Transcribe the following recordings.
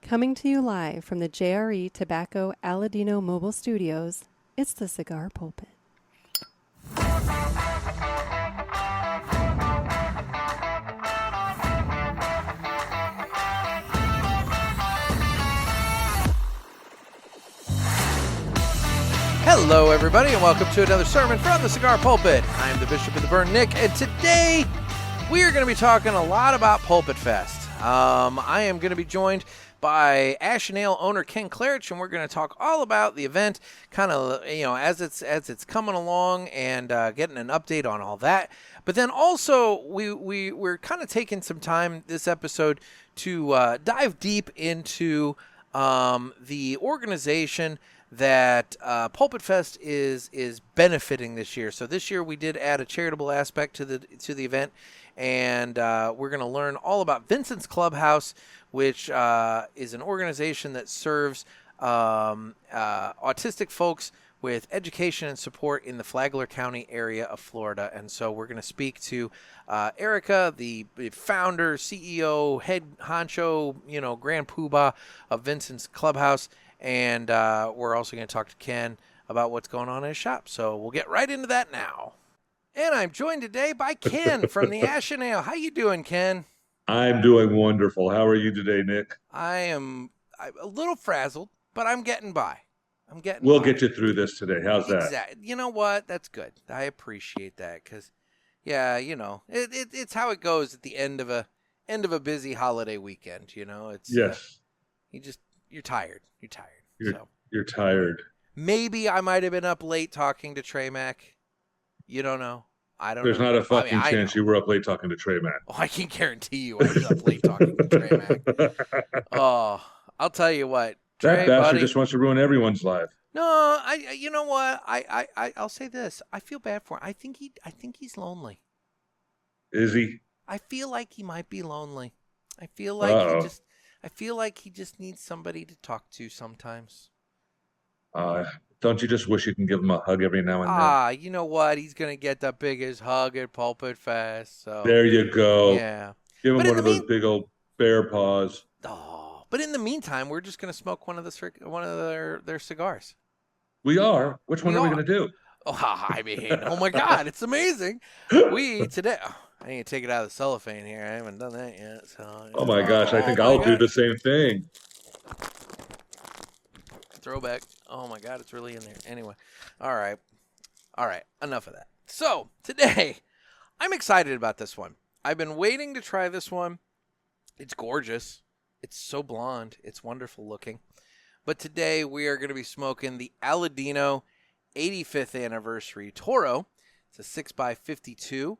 Coming to you live from the JRE Tobacco Aladino Mobile Studios, it's the Cigar Pulpit. Hello, everybody, and welcome to another sermon from the Cigar Pulpit. I'm the Bishop of the Burn, Nick, and today we are going to be talking a lot about PulpitFest. I am going to be joined by Ash and Ale owner Ken Clarich, and we're going to talk all about the event, kind of, as it's coming along, and getting an update on all that. But then also, we're kind of taking some time this episode to dive deep into the organization that PulpitFest is benefiting this year. So this year we did add a charitable aspect to the event, and we're going to learn all about Vincent's Clubhouse, which is an organization that serves autistic folks with education and support in the Flagler County area of Florida. And so we're going to speak to Erica, the founder, CEO, head honcho, grand poobah of Vincent's Clubhouse. And we're also going to talk to Ken about what's going on in his shop. So we'll get right into that now. And I'm joined today by Ken from the Ash and Ale. How you doing, Ken? I'm doing wonderful. How are you today, Nick? I'm a little frazzled, but I'm getting by. We'll get you through this today. How's that? Exactly. You know what? That's good. I appreciate that because, yeah, it's how it goes at the end of a busy holiday weekend. It's yes. You're tired. You're tired. Maybe I might have been up late talking to Trey Mack. You don't know. I don't There's know. not a fucking chance you were up late talking to Trey Mack. Oh, I can guarantee you I was up late talking to Trey Mack. Oh, I'll tell you what. Trey, that bastard buddy, just wants to ruin everyone's life. No, you know what? I'll say this. I feel bad for him. I think he's lonely. Is he? I feel like he might be lonely. I feel like he just needs somebody to talk to sometimes. Don't you just wish you can give him a hug every now and then? You know what? He's going to get the biggest hug at PulpitFest. So there you go. Yeah. Give him one of those big old bear paws. Oh, but in the meantime, we're just going to smoke one of their cigars. We are? Which one are we going to do? Oh my God, it's amazing. Today... I need to take it out of the cellophane here. I haven't done that yet. So. Oh my gosh, I think I'll do the same thing. Throwback. Oh my God, it's really in there. Anyway, all right, enough of that. So today, I'm excited about this one. I've been waiting to try this one. It's gorgeous. It's so blonde. It's wonderful looking. But today we are going to be smoking the Aladino 85th Anniversary Toro. It's a 6x52.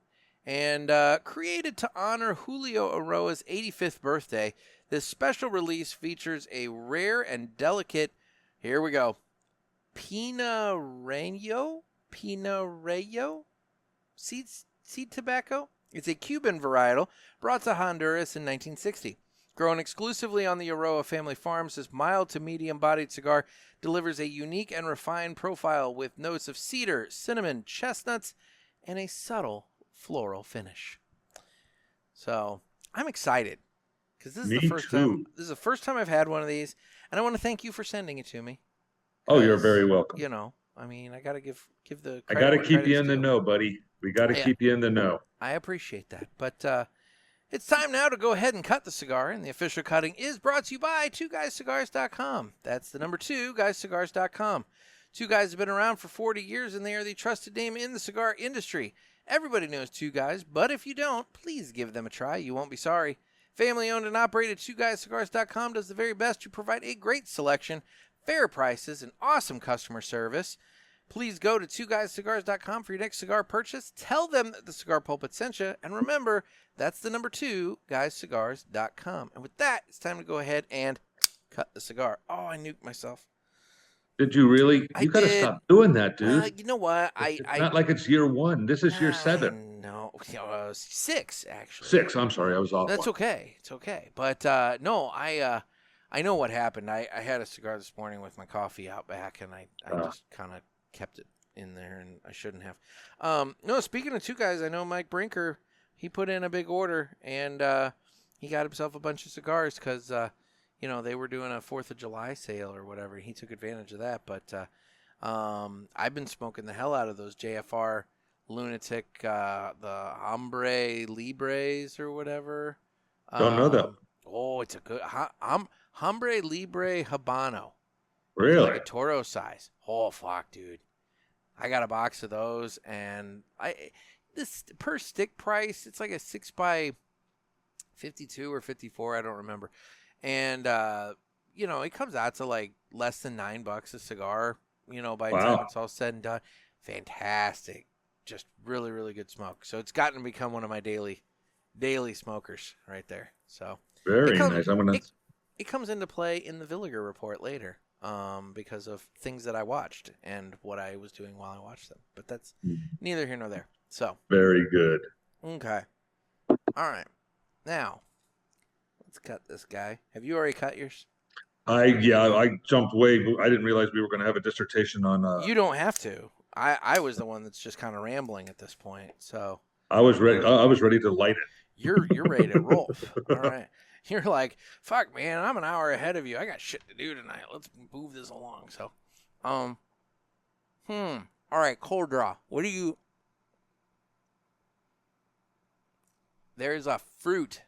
And created to honor Julio Aroa's 85th birthday, this special release features a rare and delicate, here we go, Pinarello seed tobacco. It's a Cuban varietal brought to Honduras in 1960. Grown exclusively on the Aroa family farms, this mild to medium-bodied cigar delivers a unique and refined profile with notes of cedar, cinnamon, chestnuts, and a subtle floral finish. So I'm excited because this is the first time I've had one of these, and I want to thank you for sending it to me. Oh, you're very welcome. I gotta give the. I gotta keep you in the know, buddy. We gotta keep you in the know. I appreciate that, but it's time now to go ahead and cut the cigar, and the official cutting is brought to you by 2guyscigars.com. That's the number 2guyscigars.com. Two Guys have been around for 40 years, and they are the trusted name in the cigar industry. Everybody knows Two Guys, but if you don't, please give them a try. You won't be sorry. Family owned and operated, 2guyscigars.com does the very best to provide a great selection, fair prices, and awesome customer service. Please go to 2guyscigars.com for your next cigar purchase. Tell them that the Cigar Pulpit sent you. And remember, that's the number 2guyscigars.com. And with that, it's time to go ahead and cut the cigar. Oh, I nuked myself. Did you really? You got to stop doing that, dude. You know what? It's not like it's year 1. This is year 7. No, 6 actually. 6. I'm sorry, I was off. That's okay. It's okay. But no, I know what happened. I had a cigar this morning with my coffee out back, and I just kind of kept it in there, and I shouldn't have. No, speaking of Two Guys, I know Mike Brinker. He put in a big order, and he got himself a bunch of cigars because they were doing a 4th of July sale or whatever. He took advantage of that. But I've been smoking the hell out of those JFR Lunatic, the Hombre Libres or whatever. Don't know them. Oh, it's a good Hombre Libre Habano. Really? Like a Toro size. Oh, fuck, dude. I got a box of those, and this per stick price, it's like a 6x52 or 54, I don't remember. And, it comes out to like less than $9 a cigar, by the time it's all said and done. Fantastic. Just really, really good smoke. So it's gotten to become one of my daily smokers right there. So very nice. It comes into play in the Villiger Report later. Because of things that I watched and what I was doing while I watched them. But that's neither here nor there. So very good. Okay. All right. Now, let's cut this guy. Have you already cut yours? I jumped way. I didn't realize we were going to have a dissertation on. You don't have to. I was the one that's just kind of rambling at this point. So I was ready. I was ready to light it. You're ready to roll. All right. You're like, fuck, man, I'm an hour ahead of you. I got shit to do tonight. Let's move this along. So, all right, cold draw. What do you... There's a fruit.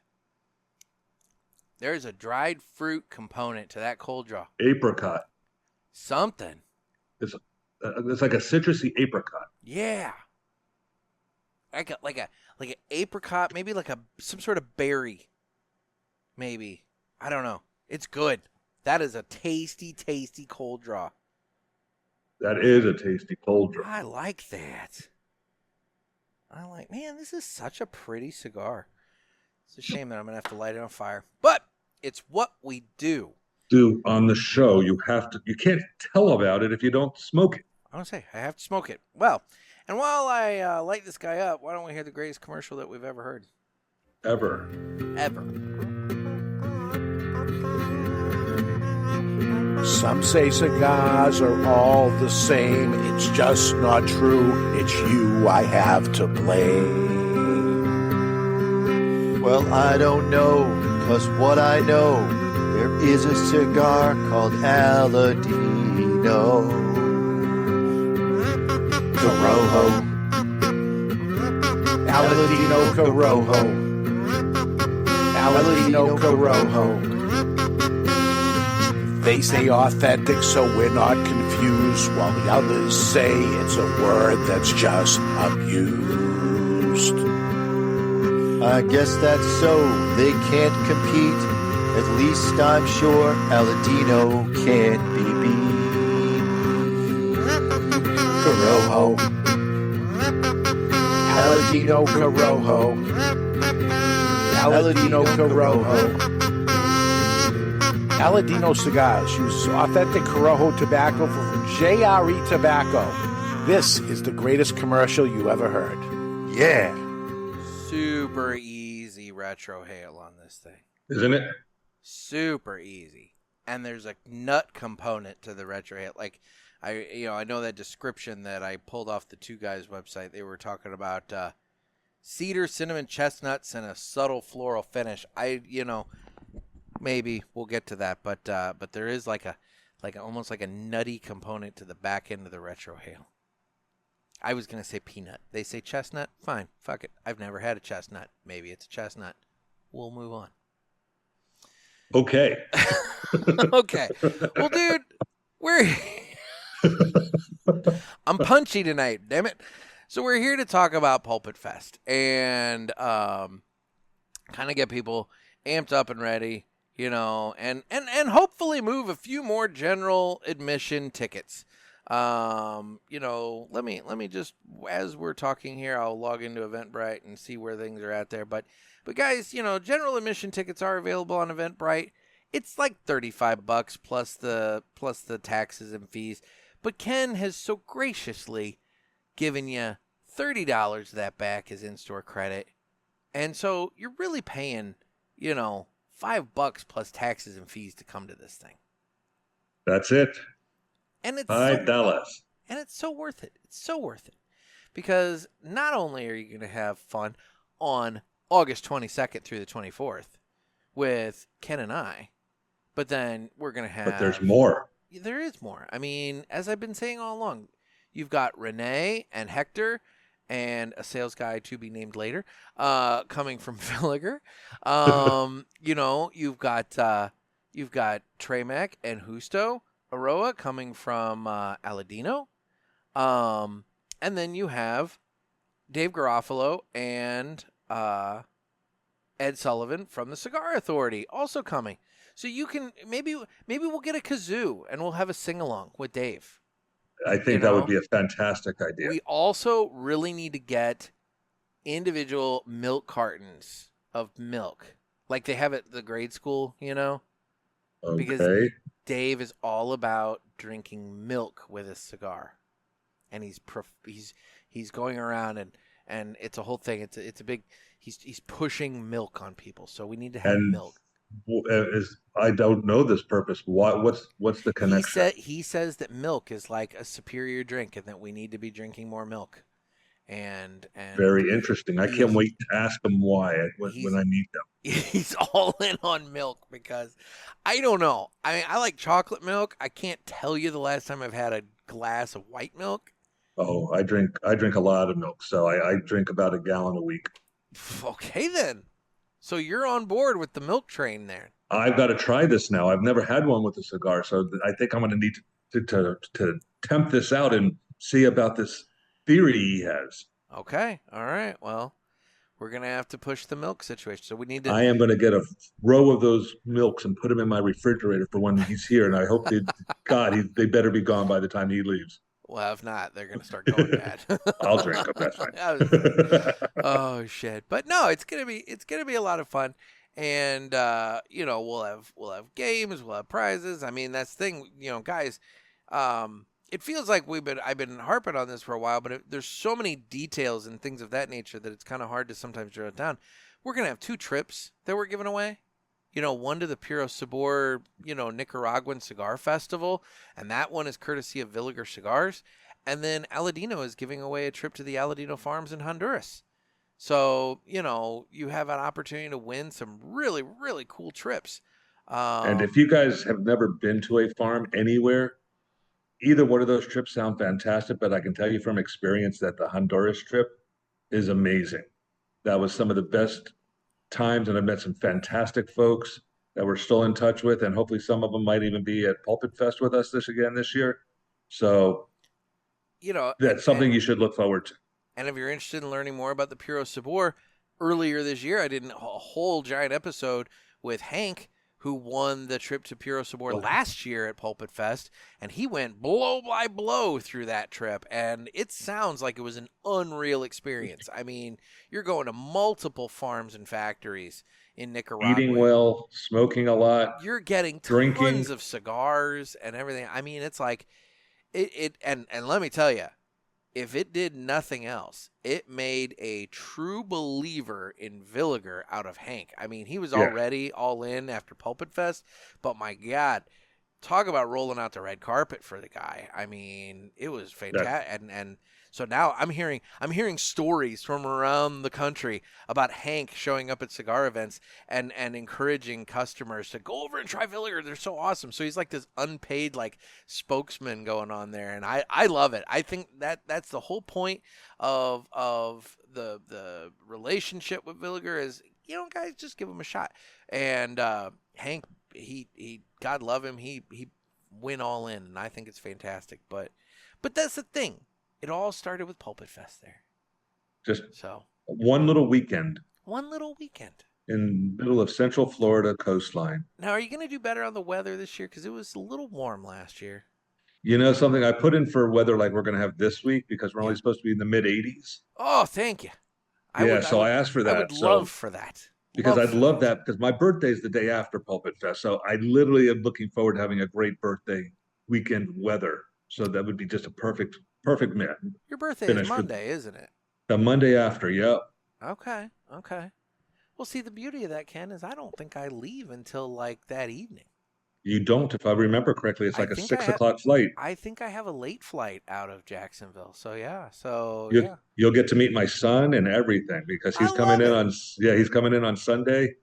There's a dried fruit component to that cold draw. Apricot. Something. It's like a citrusy apricot. Yeah. Like an apricot, maybe like some sort of berry. Maybe. I don't know. It's good. That is a tasty, tasty cold draw. That is a tasty cold draw. I like that. Man, this is such a pretty cigar. It's a shame that I'm going to have to light it on fire. But it's what we do. On the show. You can't tell about it if you don't smoke it. I want to say, I have to smoke it. Well, and while I light this guy up, why don't we hear the greatest commercial that we've ever heard? Ever. Some say cigars are all the same. It's just not true. It's you I have to blame. Well, I don't know, 'cause what I know, there is a cigar called Aladino. Corojo. Aladino Corojo. Aladino Corojo. They say authentic, so we're not confused, while the others say it's a word that's just abused. I guess that's so. They can't compete. At least I'm sure Aladino can't be beat. Corojo. Aladino Corojo. Aladino Corojo. Aladino Cigars uses authentic Corojo tobacco from JRE Tobacco. This is the greatest commercial you ever heard. Yeah. Super easy retrohale on this thing. Isn't it? Super easy. And there's a nut component to the retrohale. Like, I know that description that I pulled off the Two Guys website. They were talking about cedar, cinnamon, chestnuts, and a subtle floral finish. Maybe we'll get to that, but there is almost like a nutty component to the back end of the retrohale. I was gonna say peanut. They say chestnut. Fine, fuck it. I've never had a chestnut. Maybe it's a chestnut. We'll move on. Okay. Okay. Well, dude, I'm punchy tonight. Damn it. So we're here to talk about PulpitFest and kind of get people amped up and ready. And hopefully move a few more general admission tickets. Let me just, as we're talking here, I'll log into Eventbrite and see where things are at there. But guys, general admission tickets are available on Eventbrite. It's like $35 plus the taxes and fees. But Ken has so graciously given you $30 of that back as in-store credit. And so you're really paying, $5 plus taxes and fees to come to this thing. That's it. And it's $5. And it's so worth it. It's so worth it. Because not only are you going to have fun on August 22nd through the 24th with Ken and I, But then we're going to have... But there's more. There is more. I mean, as I've been saying all along, you've got Renee and Hector and a sales guy to be named later coming from Villiger. You know, you've got Tremek and Justo Aroa coming from Aladino. And then you have Dave Garofalo and Ed Sullivan from the Cigar Authority also coming. So you can maybe we'll get a kazoo and we'll have a sing along with Dave. I think that would be a fantastic idea. We also really need to get individual milk cartons of milk, like they have at the grade school, you know. Okay. Because Dave is all about drinking milk with his cigar, and he's going around and it's a whole thing. It's a big. He's pushing milk on people, so we need to have milk. I don't know this purpose. What's the connection? He says that milk is like a superior drink, and that we need to be drinking more milk. And very interesting. I can't wait to ask him why when I meet them. He's all in on milk because I don't know. I mean, I like chocolate milk. I can't tell you the last time I've had a glass of white milk. Oh, I drink a lot of milk, so I drink about a gallon a week. Okay, then. So you're on board with the milk train there. I've got to try this now. I've never had one with a cigar, so I think I'm going to need to tempt this out and see about this theory he has. Okay. All right. Well, we're going to have to push the milk situation. So we need to... I am going to get a row of those milks and put them in my refrigerator for when he's here, and I hope they better be gone by the time he leaves. Well, if not, they're going to start going bad. I'll drink them. That's fine. Oh shit! But no, it's gonna be a lot of fun, and you know, we'll have games, we'll have prizes. I mean, that's the thing, you know, guys. It feels like I've been harping on this for a while, but there's so many details and things of that nature that it's kind of hard to sometimes drill it down. We're gonna have 2 trips that we're giving away. You know, one to the Puro Sabor, you know, Nicaraguan Cigar Festival, and that one is courtesy of Villiger Cigars. And then Aladino is giving away a trip to the Aladino Farms in Honduras. So, you know, you have an opportunity to win some really, really cool trips. And if you guys have never been to a farm anywhere, either one of those trips sound fantastic, but I can tell you from experience that the Honduras trip is amazing. That was some of the best times, and I've met some fantastic folks that we're still in touch with, and hopefully some of them might even be at PulpitFest with us this year. So, you know, that's something you should look forward to. And if you're interested in learning more about the Puro Sabor, earlier this year I did a whole giant episode with Hank, who won the trip to Puro Sabor last year at PulpitFest, and he went blow by blow through that trip, and it sounds like it was an unreal experience. I mean, you're going to multiple farms and factories in Nicaragua. Eating well, smoking a lot. You're getting drinking. Tons of cigars and everything. I mean, it's like, and let me tell you, if it did nothing else, it made a true believer in Villiger out of Hank. I mean, he was already all in after PulpitFest, but my God, talk about rolling out the red carpet for the guy. I mean, it was fantastic. And so now I'm hearing stories from around the country about Hank showing up at cigar events and encouraging customers to go over and try Villiger. They're so awesome. So he's like this unpaid like spokesman going on there, and I love it. I think that's the whole point of the relationship with Villiger is, you know, guys, just give him a shot. And Hank, he God love him, he went all in, and I think it's fantastic. But that's the thing. It all started with PulpitFest there. Just one little weekend. In the middle of Central Florida coastline. Now, are you going to do better on the weather this year? Because it was a little warm last year. You know something? I put in for weather like we're going to have this week because we're only supposed to be in the mid-80s. Oh, thank you. I asked for that. I would love for that. Because I'd love that because my birthday is the day after PulpitFest. So I literally am looking forward to having a great birthday weekend weather. So that would be just a perfect man. Your birthday is Monday, isn't it? The Monday after, yep. Okay. Well, see, the beauty of that, Ken, is I don't think I leave until like that evening. You don't, if I remember correctly. It's like a 6 o'clock flight. I think I have a late flight out of Jacksonville. So yeah. You'll get to meet my son and everything because he's coming in on Sunday.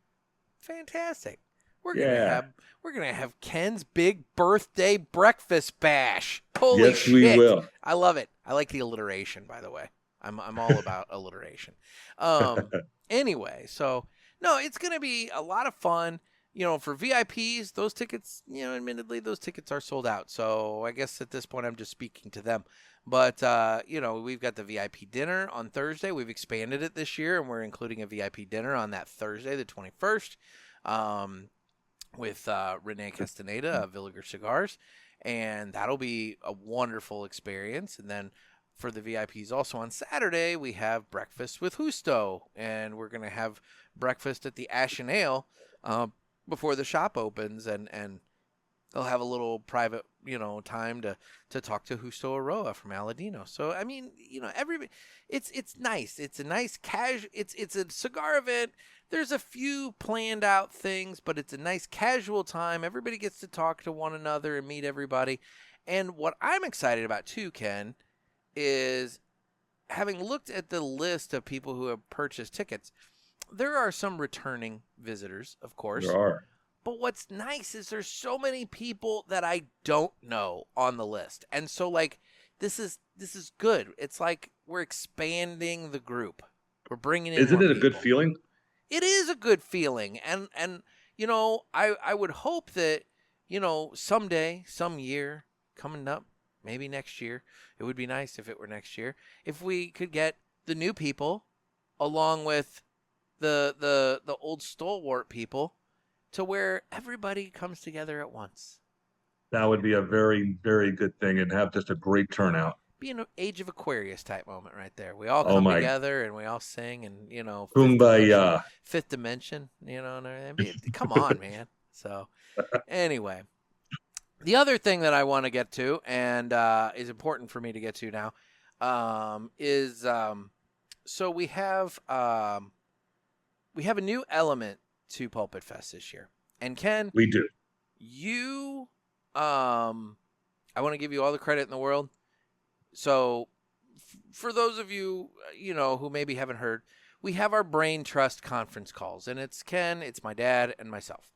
Fantastic. We're gonna have Ken's big birthday breakfast bash. Holy Yes, shit! we will. I love it. I like the alliteration, by the way. I'm all about alliteration. Anyway, so no, it's gonna be a lot of fun. For VIPs, those tickets, admittedly, those tickets are sold out. So I guess at this point, I'm just speaking to them. But, we've got the VIP dinner on Thursday. We've expanded it this year, and we're including a VIP dinner on that Thursday, the 21st, with Renee Castaneda of Villiger Cigars. And that'll be a wonderful experience. And then for the VIPs also on Saturday, we have breakfast with Justo. And we're going to have breakfast at the Ash and Ale before the shop opens, and they'll have a little private, time to talk to Justo Aroa from Aladino. So, I mean, everybody, it's nice. It's a nice casual, it's a cigar event. There's a few planned out things, but it's a nice casual time. Everybody gets to talk to one another and meet everybody. And what I'm excited about too, Ken, is having looked at the list of people who have purchased tickets, there are some returning visitors, of course. There are. But what's nice is there's so many people that I don't know on the list. And so, this is good. It's like we're expanding the group. We're bringing in Isn't more it a good people. feeling? It is a good feeling. And I would hope that, someday, some year coming up, maybe next year, it would be nice if it were next year, if we could get the new people along with the old stalwart people to where everybody comes together at once. That would be a very, very good thing and have just a great turnout. Be an Age of Aquarius type moment right there. We all come together and we all sing and, Kumbaya. Fifth dimension, and everything. Come on, man. So anyway, the other thing that I want to get to and is important for me to get to now is so we have a new element to PulpitFest this year. And Ken, We do. you, I want to give you all the credit in the world. So for those of you, who maybe haven't heard, we have our Brain Trust conference calls, and it's Ken, it's my dad, and myself.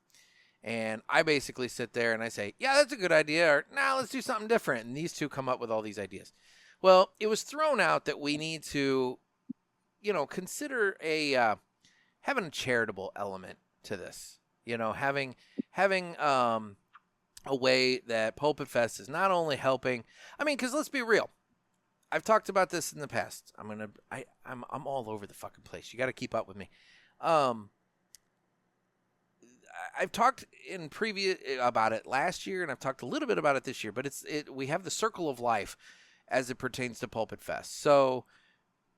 And I basically sit there and I say, yeah, that's a good idea, or nah, let's do something different. And these two come up with all these ideas. Well, it was thrown out that we need to, consider having a charitable element to this, having a way that PulpitFest is not only helping. I mean, because let's be real, I've talked about this in the past. I'm all over the fucking place. You got to keep up with me. I've talked in previous about it last year, and I've talked a little bit about it this year. But we have the circle of life as it pertains to PulpitFest. So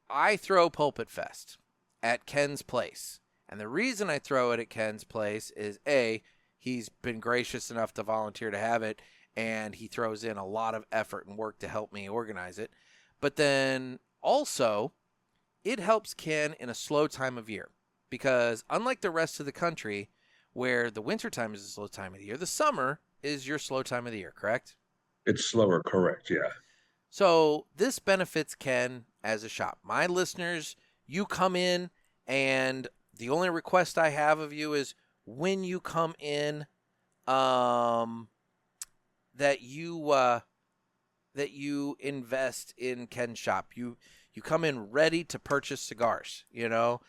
I throw PulpitFest at Ken's place. And the reason I throw it at Ken's place is, A, he's been gracious enough to volunteer to have it, and he throws in a lot of effort and work to help me organize it. But then also, it helps Ken in a slow time of year. Because unlike the rest of the country, where the wintertime is a slow time of the year, the summer is your slow time of the year, correct? It's slower, correct, yeah. So this benefits Ken as a shop. My listeners, you come in, and the only request I have of you is when you come in, that you invest in Ken's shop. You come in ready to purchase cigars. We're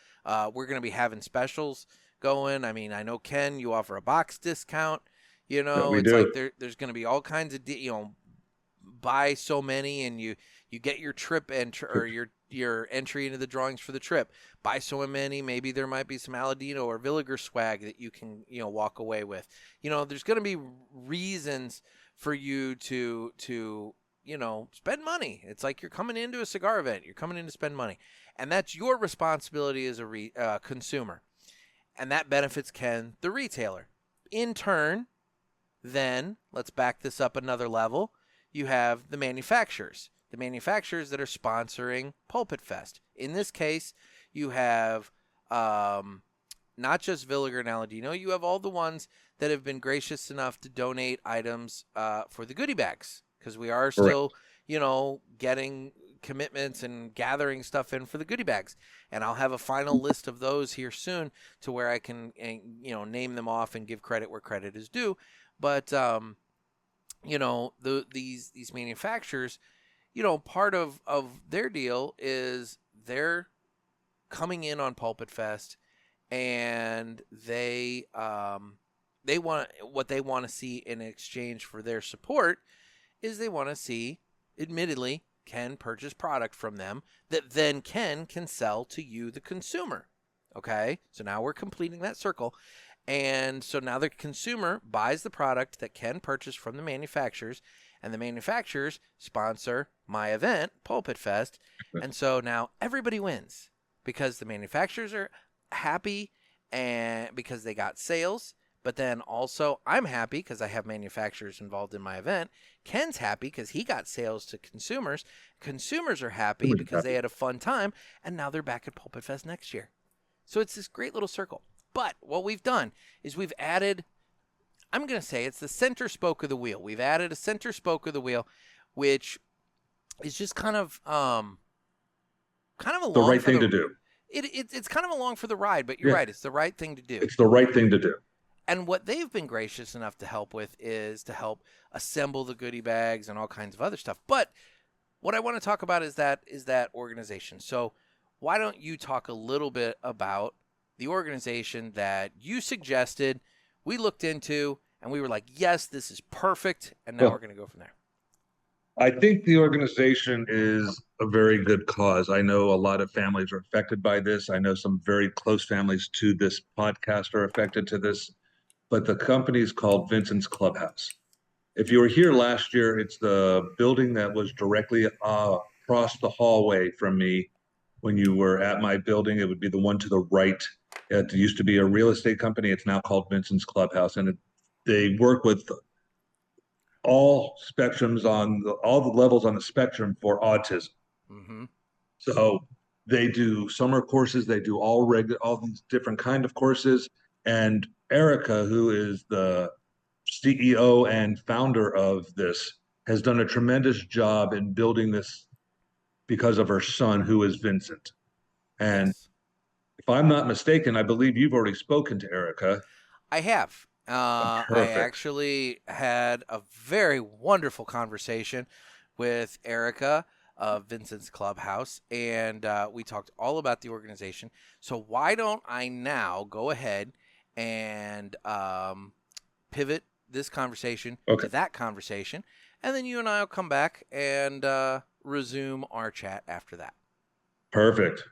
going to be having specials going. I mean, I know, Ken, you offer a box discount. Yeah, we it's do. like there's going to be all kinds of buy so many and you get your trip or your entry into the drawings for the trip. Buy so many, maybe there might be some Aladino or Villiger swag that you can walk away with. There's going to be reasons for you to spend money. It's like you're coming into a cigar event. You're coming in to spend money, and that's your responsibility as a consumer, and that benefits Ken, the retailer. In turn, then let's back this up another level. You have the manufacturers that are sponsoring PulpitFest. In this case, you have not just Villiger and Aladino. You have all the ones that have been gracious enough to donate items for the goodie bags, because we are still, getting commitments and gathering stuff in for the goodie bags. And I'll have a final list of those here soon to where I can, name them off and give credit where credit is due. But, these manufacturers, part of their deal is they're coming in on PulpitFest, and they want what they want to see in exchange for their support is they want to see, admittedly, Ken purchase product from them that then Ken can sell to you, the consumer. Okay, so now we're completing that circle. And so now the consumer buys the product that Ken purchased from the manufacturers, and the manufacturers sponsor my event, PulpitFest. And so now everybody wins because the manufacturers are happy and because they got sales. But then also I'm happy because I have manufacturers involved in my event. Ken's happy because he got sales to consumers. Consumers are happy because they had a fun time, and now they're back at PulpitFest next year. So it's this great little circle. But what we've done is we've added, I'm going to say it's the center spoke of the wheel. We've added a center spoke of the wheel, which is just kind of along the right thing to do. It's kind of along for the ride, but you're right. It's the right thing to do. It's the right thing to do. And what they've been gracious enough to help with is to help assemble the goodie bags and all kinds of other stuff. But what I want to talk about is that organization. So why don't you talk a little bit about the organization that you suggested, we looked into, and we were like, yes, this is perfect, and now we're going to go from there. I think the organization is a very good cause. I know a lot of families are affected by this. I know some very close families to this podcast are affected to this, but the company is called Vincent's Clubhouse. If you were here last year, it's the building that was directly across the hallway from me. When you were at my building, it would be the one to the right. It used to be a real estate company. It's now called Vincent's Clubhouse, and they work with all spectrums all the levels on the spectrum for autism. Mm-hmm. So they do summer courses. They do all these different kind of courses. And Erica, who is the CEO and founder of this, has done a tremendous job in building this because of her son, who is Vincent. And yes. If I'm not mistaken, I believe you've already spoken to Erica. I have. I actually had a very wonderful conversation with Erica of Vincent's Clubhouse, and we talked all about the organization. So why don't I now go ahead and pivot this conversation to that conversation, and then you and I will come back and resume our chat after that. Perfect.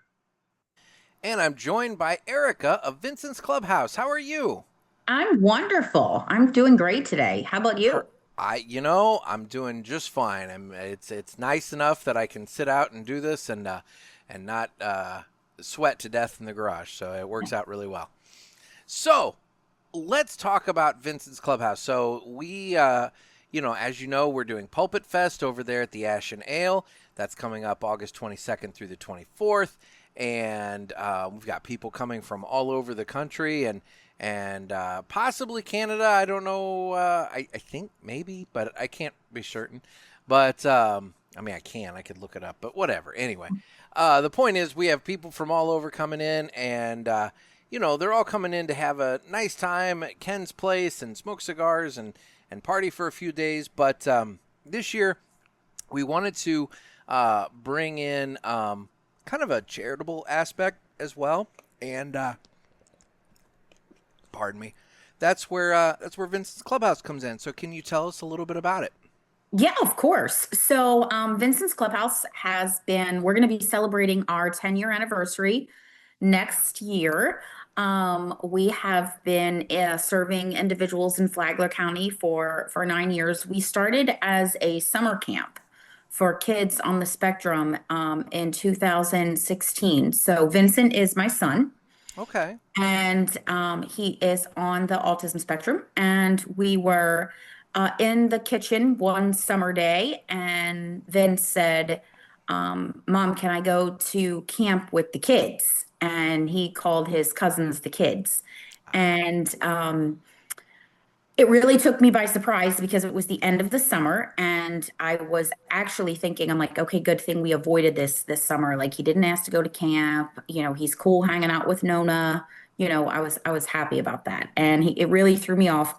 And I'm joined by Erica of Vincent's Clubhouse. How are you? I'm wonderful. I'm doing great today. How about you? I'm doing just fine. It's nice enough that I can sit out and do this and not sweat to death in the garage. So it works out really well. So let's talk about Vincent's Clubhouse. So we, as you know, we're doing PulpitFest over there at the Ash and Ale. That's coming up August 22nd through the 24th. And we've got people coming from all over the country and possibly Canada. I don't know. I think maybe, but I can't be certain. But I could look it up, but whatever. Anyway, the point is we have people from all over coming in, and they're all coming in to have a nice time at Ken's place and smoke cigars and party for a few days. But this year we wanted to bring in kind of a charitable aspect as well, and pardon me, that's where Vincent's Clubhouse comes in. So can you tell us a little bit about it? Yeah, of course. So Vincent's Clubhouse we're going to be celebrating our 10-year anniversary next year. We have been serving individuals in Flagler County for 9 years. We started as a summer camp for kids on the spectrum in 2016. So Vincent is my son. Okay. And he is on the autism spectrum. And we were in the kitchen one summer day, and Vince said, Mom, can I go to camp with the kids? And he called his cousins the kids. And It really took me by surprise because it was the end of the summer and I was actually thinking, I'm like, okay, good thing we avoided this summer. Like he didn't ask to go to camp. He's cool hanging out with Nona. I was happy about that. And it really threw me off.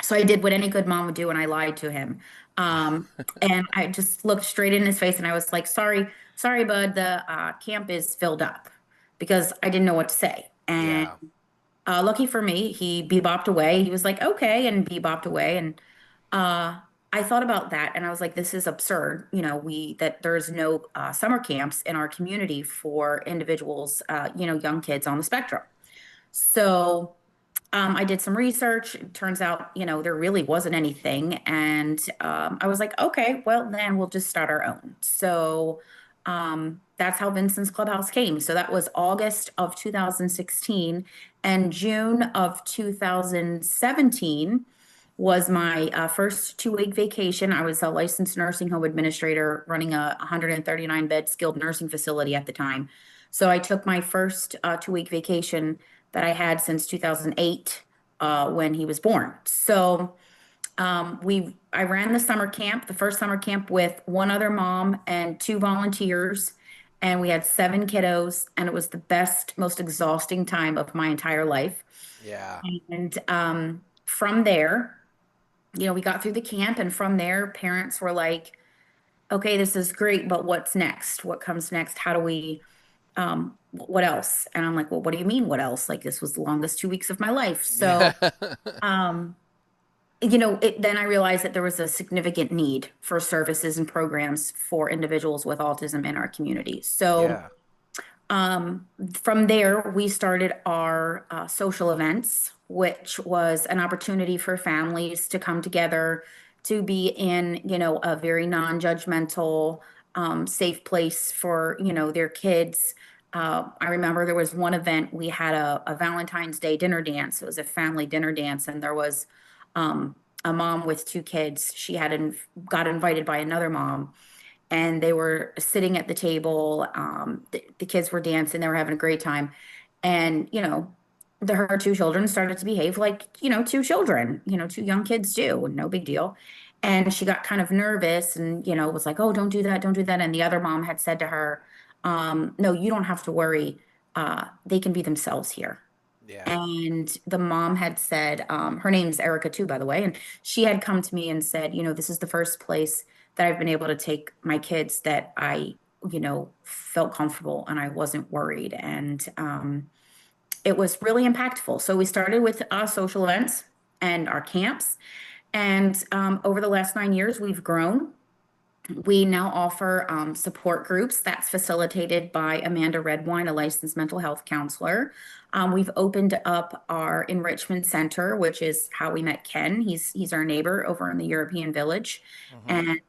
So I did what any good mom would do and I lied to him. Um, and I just looked straight in his face and I was like, sorry, bud, the camp is filled up because I didn't know what to say. And Yeah. lucky for me, he bebopped away. He was like, okay, and bebopped away. And uh, I thought about that and I was like, this is absurd. That there's no summer camps in our community for individuals, young kids on the spectrum. So I did some research. It turns out, there really wasn't anything. And I was like, okay, well, then we'll just start our own. So that's how Vincent's Clubhouse came. So that was August of 2016. And June of 2017 was my first 2-week vacation. I was a licensed nursing home administrator running a 139-bed skilled nursing facility at the time. So I took my first 2-week vacation that I had since 2008 when he was born. So I ran the first summer camp with one other mom and 2 volunteers, and we had 7 kiddos, and it was the best, most exhausting time of my entire life. Yeah. And from there, we got through the camp, and from there, parents were like, okay, this is great, but what's next? What comes next? How do we, what else? And I'm like, well, what do you mean, what else? Like, this was the longest 2 weeks of my life. So, um, then I realized that there was a significant need for services and programs for individuals with autism in our community. So, Yeah. from there, we started our social events, which was an opportunity for families to come together to be in, a very non-judgmental, safe place for, their kids. I remember there was one event, we had a Valentine's Day dinner dance. It was a family dinner dance, and there was a mom with 2 kids. She got invited by another mom and they were sitting at the table. The kids were dancing, they were having a great time. And, her 2 children started to behave like, 2 children, 2 young kids do, no big deal. And she got kind of nervous and, was like, oh, don't do that, don't do that. And the other mom had said to her, no, you don't have to worry. They can be themselves here. Yeah. And the mom had said, her name's Erica too, by the way, and she had come to me and said, this is the first place that I've been able to take my kids that I, felt comfortable and I wasn't worried. And it was really impactful. So we started with social events and our camps. And over the last 9 years, we've grown. We now offer support groups that's facilitated by Amanda Redwine, a licensed mental health counselor. We've opened up our enrichment center, which is how we met Ken. He's our neighbor over in the European Village. And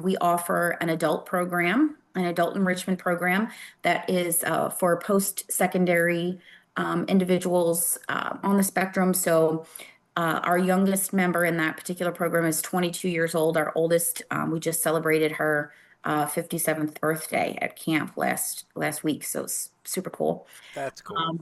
we offer an adult enrichment program that is for post-secondary individuals on the spectrum. So our youngest member in that particular program is 22 years old. Our oldest, we just celebrated her 57th birthday at camp last week. So it's super cool. That's cool.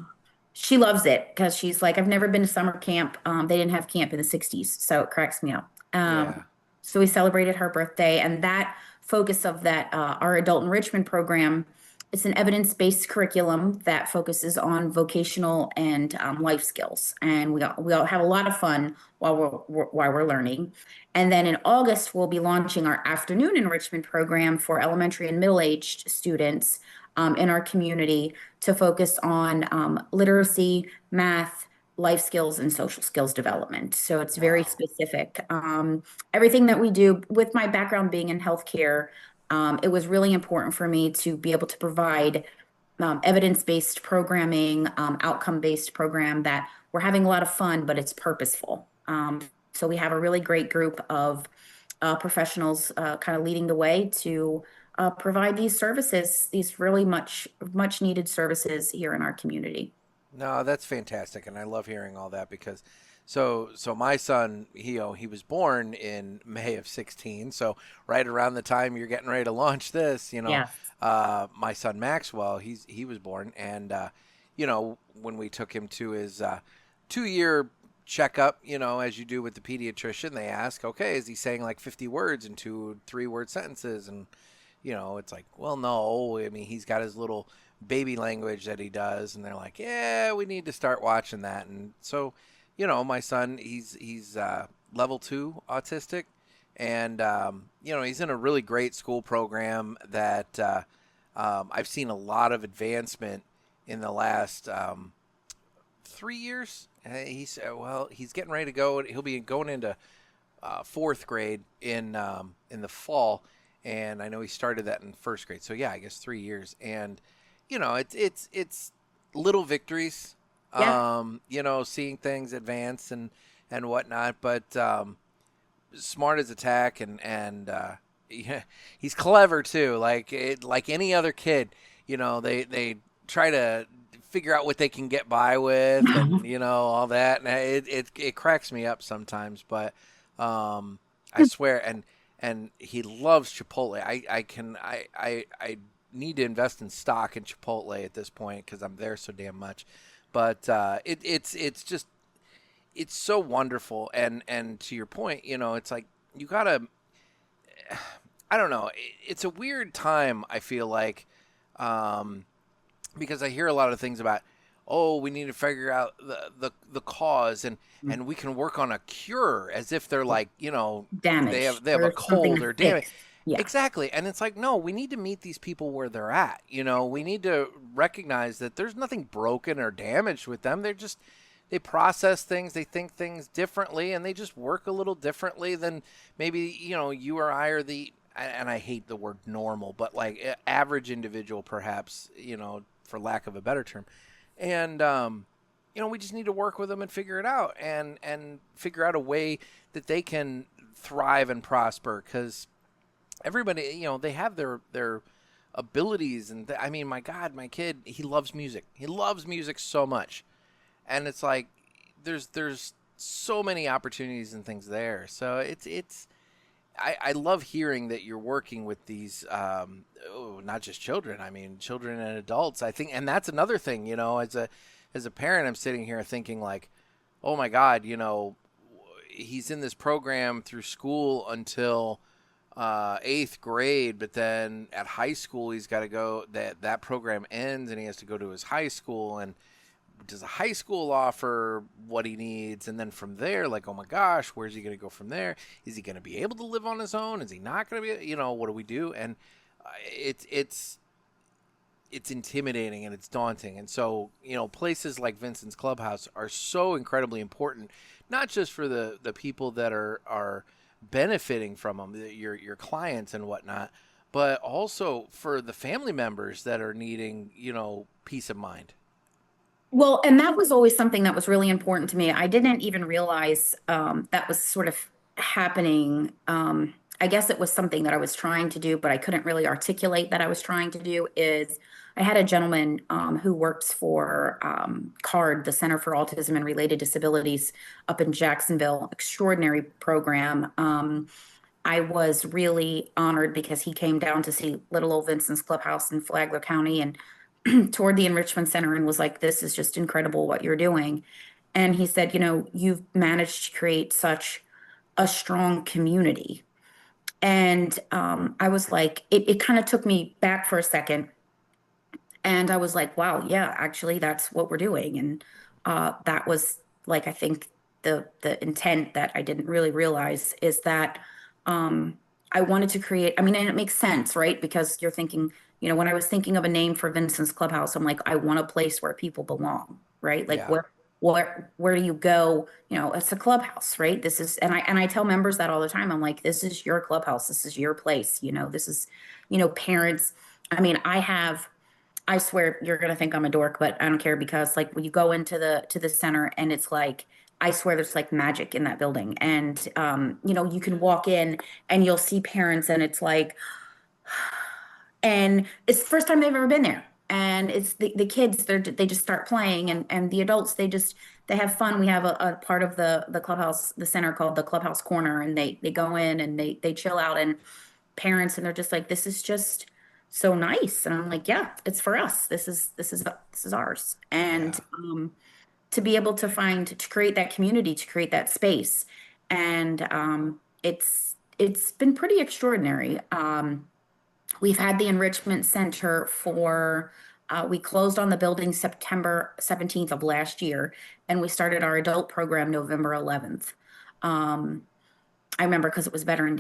She loves it because she's like, I've never been to summer camp. They didn't have camp in the 60s. So it cracks me up. Yeah. So we celebrated her birthday, and that focus of that, our adult enrichment program, it's an evidence-based curriculum that focuses on vocational and life skills, and we all have a lot of fun while we're learning. And then in August, we'll be launching our afternoon enrichment program for elementary and middle-aged students in our community to focus on literacy, math, life skills, and social skills development. So it's very specific. Everything that we do, with my background being in healthcare, it was really important for me to be able to provide evidence-based programming, outcome-based program that we're having a lot of fun, but it's purposeful. So we have a really great group of professionals kind of leading the way to provide these services, these really much needed services here in our community. No, that's fantastic, and I love hearing all that because, so my son, he was born in May of 16, so right around the time you're getting ready to launch this, Yes. My son Maxwell, he was born, and when we took him to his 2-year check up, as you do with the pediatrician. They ask, okay, is he saying like 50 words in 2-3 word sentences? And, it's like, well, no, I mean, he's got his little baby language that he does. And they're like, yeah, we need to start watching that. And so, my son, he's level 2 autistic. And, he's in a really great school program that I've seen a lot of advancement in the last 3 years. He's getting ready to go. He'll be going into 4th grade in the fall. And I know he started that in 1st grade. So, yeah, I guess 3 years. And, it's little victories, Yeah. Seeing things advance and whatnot. But smart as a tack, and yeah, he's clever too. Like any other kid, they try to figure out what they can get by with, and all that. And it cracks me up sometimes. But I swear, and he loves Chipotle. I need to invest in stock in Chipotle at this point because I'm there so damn much. But it's just. It's so wonderful, and to your point, it's like you gotta. I don't know. It's a weird time. I feel like, because I hear a lot of things about, oh, we need to figure out the cause, and we can work on a cure, as if they're like, Damage. they have a Or something cold to or damage. fix. Yeah. Exactly, and it's like, no, we need to meet these people where they're at. We need to recognize that there's nothing broken or damaged with them. They process things, they think things differently, and they just work a little differently than maybe, you or I are and I hate the word normal, but like average individual, perhaps, for lack of a better term. And, we just need to work with them and figure it out and figure out a way that they can thrive and prosper, because everybody, they have their abilities. And I mean, my God, my kid, he loves music. He loves music so much. And it's like there's so many opportunities and things there. So I love hearing that you're working with these not just children. I mean, children and adults. I think, and that's another thing. As a parent, I'm sitting here thinking like, oh my God, he's in this program through school until 8th grade, but then at high school he's got to go. That program ends, and he has to go to his high school. And does a high school offer what he needs? And then from there, like, oh my gosh, where's he going to go from there? Is he going to be able to live on his own? Is he not going to be, what do we do? And it's intimidating and it's daunting. And so, places like Vincent's Clubhouse are so incredibly important, not just for the people that are benefiting from them, your clients and whatnot, but also for the family members that are needing, peace of mind. Well, and that was always something that was really important to me. I didn't even realize that was sort of happening. I guess it was something that I was trying to do, but I couldn't really articulate that I was trying to do. Is I had a gentleman who works for CARD, the Center for Autism and Related Disabilities, up in Jacksonville. Extraordinary program. I was really honored because he came down to see little old Vincent's Clubhouse in Flagler County and toured the enrichment center and was like, this is just incredible what you're doing. And he said, you've managed to create such a strong community. And I was like, it kind of took me back for a second. And I was like, wow, yeah, actually, that's what we're doing. And that was like, I think the intent that I didn't really realize is that I wanted to create, and it makes sense, right? Because you're thinking, when I was thinking of a name for Vincent's Clubhouse, I'm like, I want a place where people belong, right? Like Yeah. where do you go? It's a clubhouse, right? This is, and I tell members that all the time. I'm like, this is your clubhouse. This is your place. This is, parents. I swear you're going to think I'm a dork, but I don't care, because like when you go into the center and it's like, I swear there's like magic in that building. And, you can walk in and you'll see parents and it's like, and it's the first time they've ever been there. And it's the kids, they just start playing, and the adults, they have fun. We have a part of the clubhouse, the center, called the Clubhouse Corner, and they go in and they chill out, and parents, and they're just like, this is just so nice. And I'm like, yeah, it's for us. This is ours. And to be able to create that community, to create that space. And it's been pretty extraordinary. We've had the enrichment center we closed on the building September 17th of last year, and we started our adult program November 11th. I remember because it was Veterans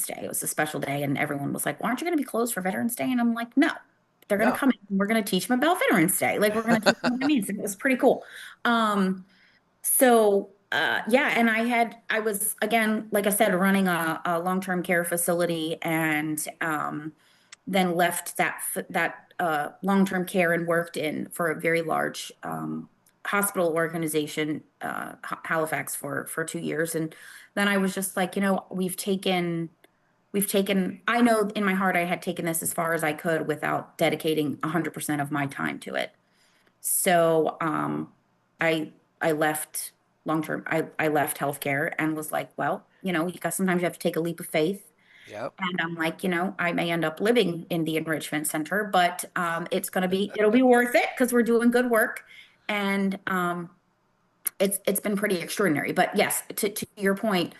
Day. It was a special day, and everyone was like, "Well, aren't you going to be closed for Veterans Day?" And I'm like, "No, they're going to No. come in. And we're going to teach them about Veterans Day. Like, we're going to teach them what it means." And it was pretty cool. Yeah, and I was, again, like I said, running a long-term care facility, and then left that long-term care and worked for a very large hospital organization, Halifax, for 2 years. And then I was just like, I know in my heart I had taken this as far as I could without dedicating 100% of my time to it. So I left long-term, I left healthcare and was like, well, sometimes you have to take a leap of faith. Yep. And I'm like, I may end up living in the enrichment center, but it'll be worth it because we're doing good work. And it's been pretty extraordinary. But yes, to your point,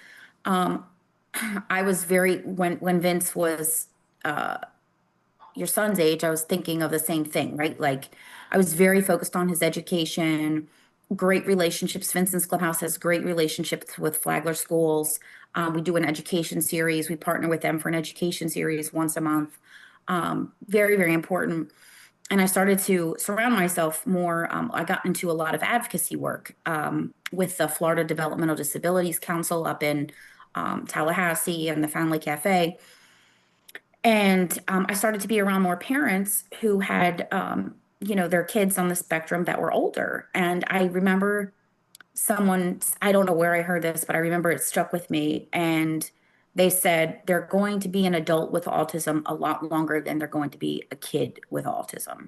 I was when Vince was your son's age, I was thinking of the same thing, right? Like, I was very focused on his education, great relationships. Vincent's Clubhouse has great relationships with Flagler schools. We do an education series. We partner with them for an education series once a month. Very, very important. And I started to surround myself more. I got into a lot of advocacy work with the Florida Developmental Disabilities Council up in Tallahassee and the Family Cafe. And I started to be around more parents who had, their kids on the spectrum that were older. And I remember I don't know where I heard this, but I remember it stuck with me. And they said they're going to be an adult with autism a lot longer than they're going to be a kid with autism.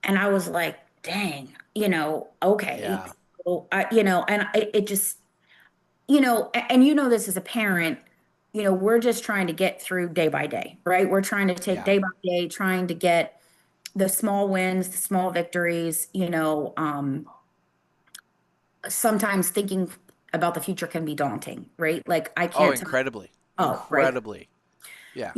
And I was like, dang, okay. Yeah. So, and it just, and this as a parent, we're just trying to get through day by day, right? We're trying to take day by day, trying to get the small wins, the small victories, sometimes thinking about the future can be daunting, right? Like, I can't. Incredibly. Right. Incredibly. Yeah.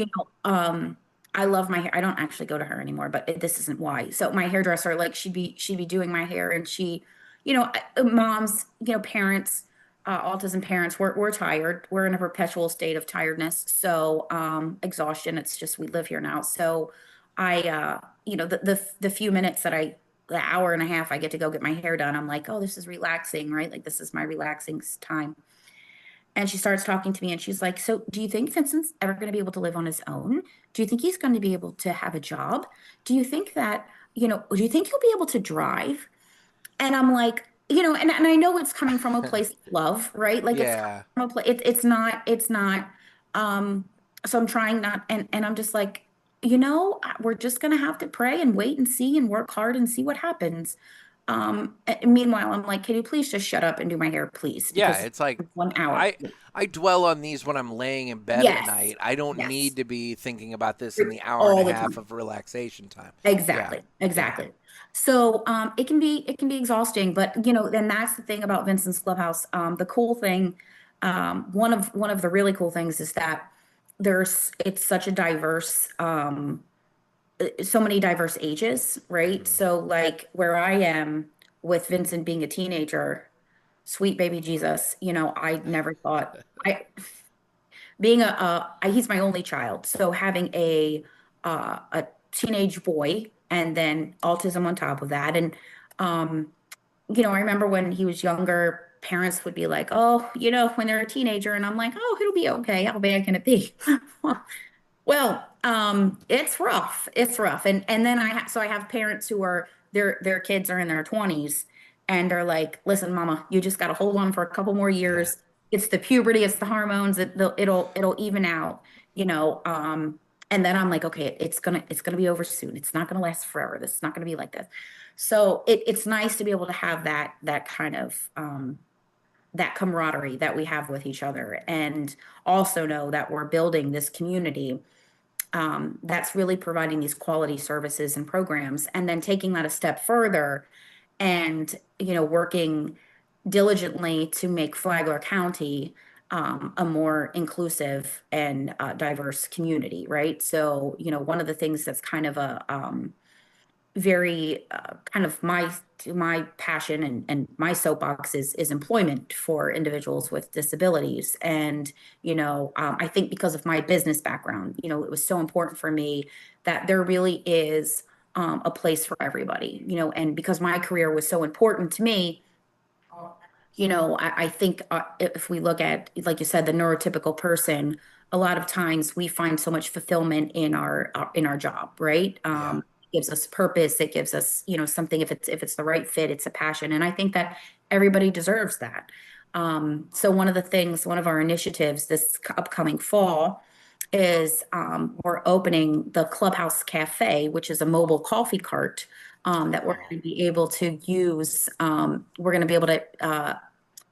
I love my hair. I don't actually go to her anymore, but this isn't why. So my hairdresser, like, she'd be doing my hair, and moms, parents, autism parents, we're tired. We're in a perpetual state of tiredness. So, exhaustion. It's just, we live here now. So I, the few minutes the hour and a half I get to go get my hair done, I'm like, oh, this is relaxing, right? Like, this is my relaxing time. And she starts talking to me, and she's like, so do you think Vincent's ever going to be able to live on his own? Do you think he's going to be able to have a job? Do you think that, do you think he'll be able to drive? And I'm like, and I know it's coming from a place of love, right? Like, Yeah. it's from a place, it's not, so I'm trying not, and I'm just like, we're just going to have to pray and wait and see and work hard and see what happens. And meanwhile, I'm like, can you please just shut up and do my hair, please? Yeah, Because it's like 1 hour. I dwell on these when I'm laying in bed at night. I don't need to be thinking about this in the hour and a half of relaxation time. Exactly. So it can be exhausting, but then that's the thing about Vincent's Clubhouse. The cool thing, one of the really cool things is that it's such a diverse, so many diverse ages, right? Mhm. So, like, where I am with Vincent being a teenager, sweet baby Jesus, I never thought he's my only child. So having a teenage boy and then autism on top of that. And, I remember when he was younger, parents would be like, oh, when they're a teenager, and I'm like, oh, it'll be okay. How bad can it be? Well, it's rough. It's rough. And then I have parents who are their kids are in their 20s, and they're like, listen, mama, you just got to hold on for a couple more years. It's the puberty, it's the hormones, it'll even out, and then I'm like, okay, it's gonna be over soon. It's not gonna last forever. This is not gonna be like this. So it's nice to be able to have that kind of that camaraderie that we have with each other, and also know that we're building this community that's really providing these quality services and programs, and then taking that a step further and, working diligently to make Flagler County a more inclusive and diverse community, right? So, one of the things that's kind of a very kind of my passion and my soapbox is employment for individuals with disabilities. And, I think because of my business background, it was so important for me that there really is a place for everybody, and because my career was so important to me, I think if we look at, like you said, the neurotypical person, a lot of times we find so much fulfillment in our job, right? Yeah. It gives us purpose. It gives us, something. If it's the right fit, it's a passion, and I think that everybody deserves that. So one of our initiatives this upcoming fall is we're opening the Clubhouse Cafe, which is a mobile coffee cart that we're going to be able to use. We're going to be able to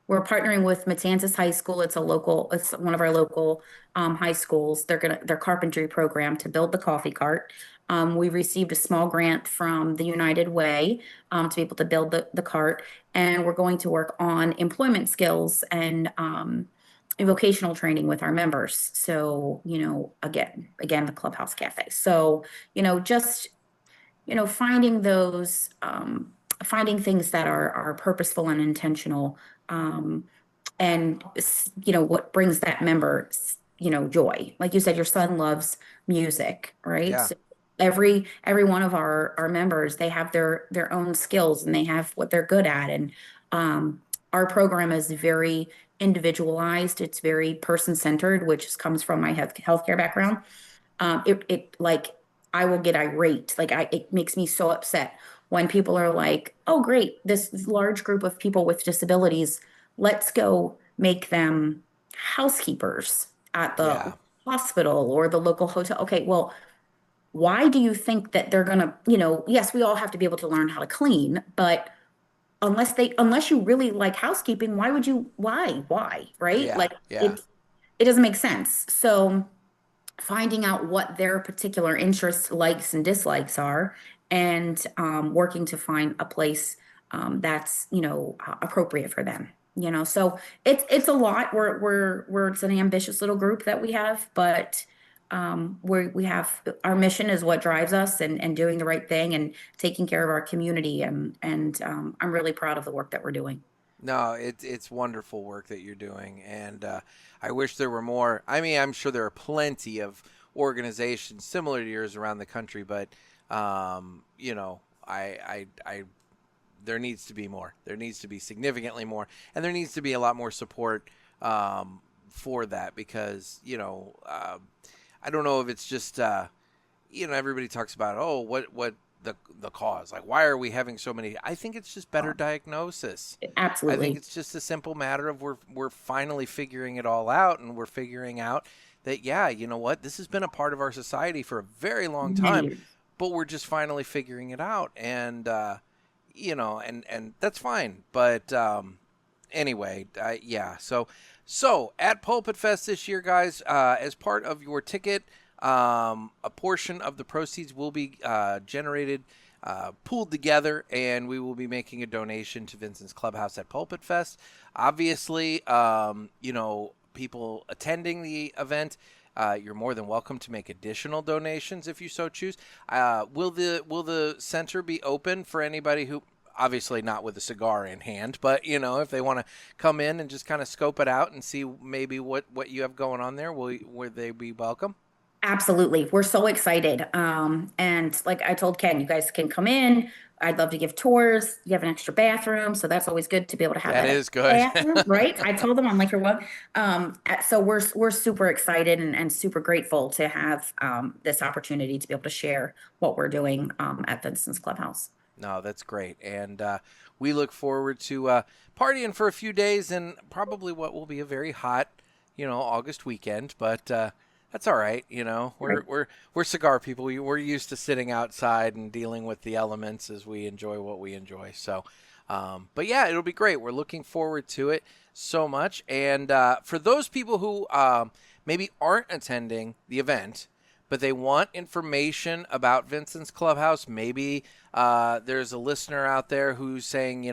we're partnering with Matanzas High School. It's one of our local high schools. Their carpentry program to build the coffee cart. We received a small grant from the United Way to be able to build the cart, and we're going to work on employment skills and vocational training with our members. So, again, the Clubhouse Cafe. So, just finding those, finding things that are purposeful and intentional, and what brings that member, joy. Like you said, your son loves music, right? Yeah. So every one of our members, they have their own skills and they have what they're good at, and our program is very individualized. It's very person centered, which comes from my healthcare background. It like I will get irate. It makes me so upset when people are like, "Oh, great, this large group of people with disabilities, let's go make them housekeepers at the Yeah. hospital or the local hotel." Okay, well, why do you think that they're gonna, yes, we all have to be able to learn how to clean, but unless you really like housekeeping, why, right? Yeah. Like Yeah. it doesn't make sense. So finding out what their particular interests, likes, and dislikes are, and working to find a place that's appropriate for them. So it's a lot. It's an ambitious little group that we have, but we have our mission is what drives us, and doing the right thing and taking care of our community, and I'm really proud of the work that we're doing. No, it's wonderful work that you're doing, and I wish there were more. I mean, I'm sure there are plenty of organizations similar to yours around the country, but I there needs to be more. There needs to be significantly more, and there needs to be a lot more support for that because I don't know if it's just everybody talks about what the cause, like why are we having so many. I think it's just better diagnosis. I think Absolutely. it's just a simple matter of we're finally figuring it all out, and we're figuring out that you know what, this has been a part of our society for a very long Many time, years. but we're just finally figuring it out, and and that's fine. But anyway, yeah. So at Pulpit Fest this year, guys, as part of your ticket, a portion of the proceeds will be generated, pooled together, and we will be making a donation to Vincent's Clubhouse at Pulpit Fest. Obviously, people attending the event, you're more than welcome to make additional donations if you so choose. Will the center be open for anybody who, obviously not with a cigar in hand, but if they want to come in and just kind of scope it out and see maybe what you have going on there, will they be welcome? Absolutely. We're so excited. And like I told Ken, you guys can come in. I'd love to give tours. You have an extra bathroom, so that's always good to be able to have That that is extra good. bathroom, right? I told them I'm like, you're what? So we're super excited and super grateful to have this opportunity to be able to share what we're doing at Vincent's Clubhouse. No, that's great. And we look forward to partying for a few days and probably what will be a very hot, August weekend. But that's all right. Right. We're cigar people. We're used to sitting outside and dealing with the elements as we enjoy what we enjoy. So, but yeah, it'll be great. We're looking forward to it so much. And for those people who maybe aren't attending the event, but they want information about Vincent's Clubhouse. Maybe there's a listener out there who's saying,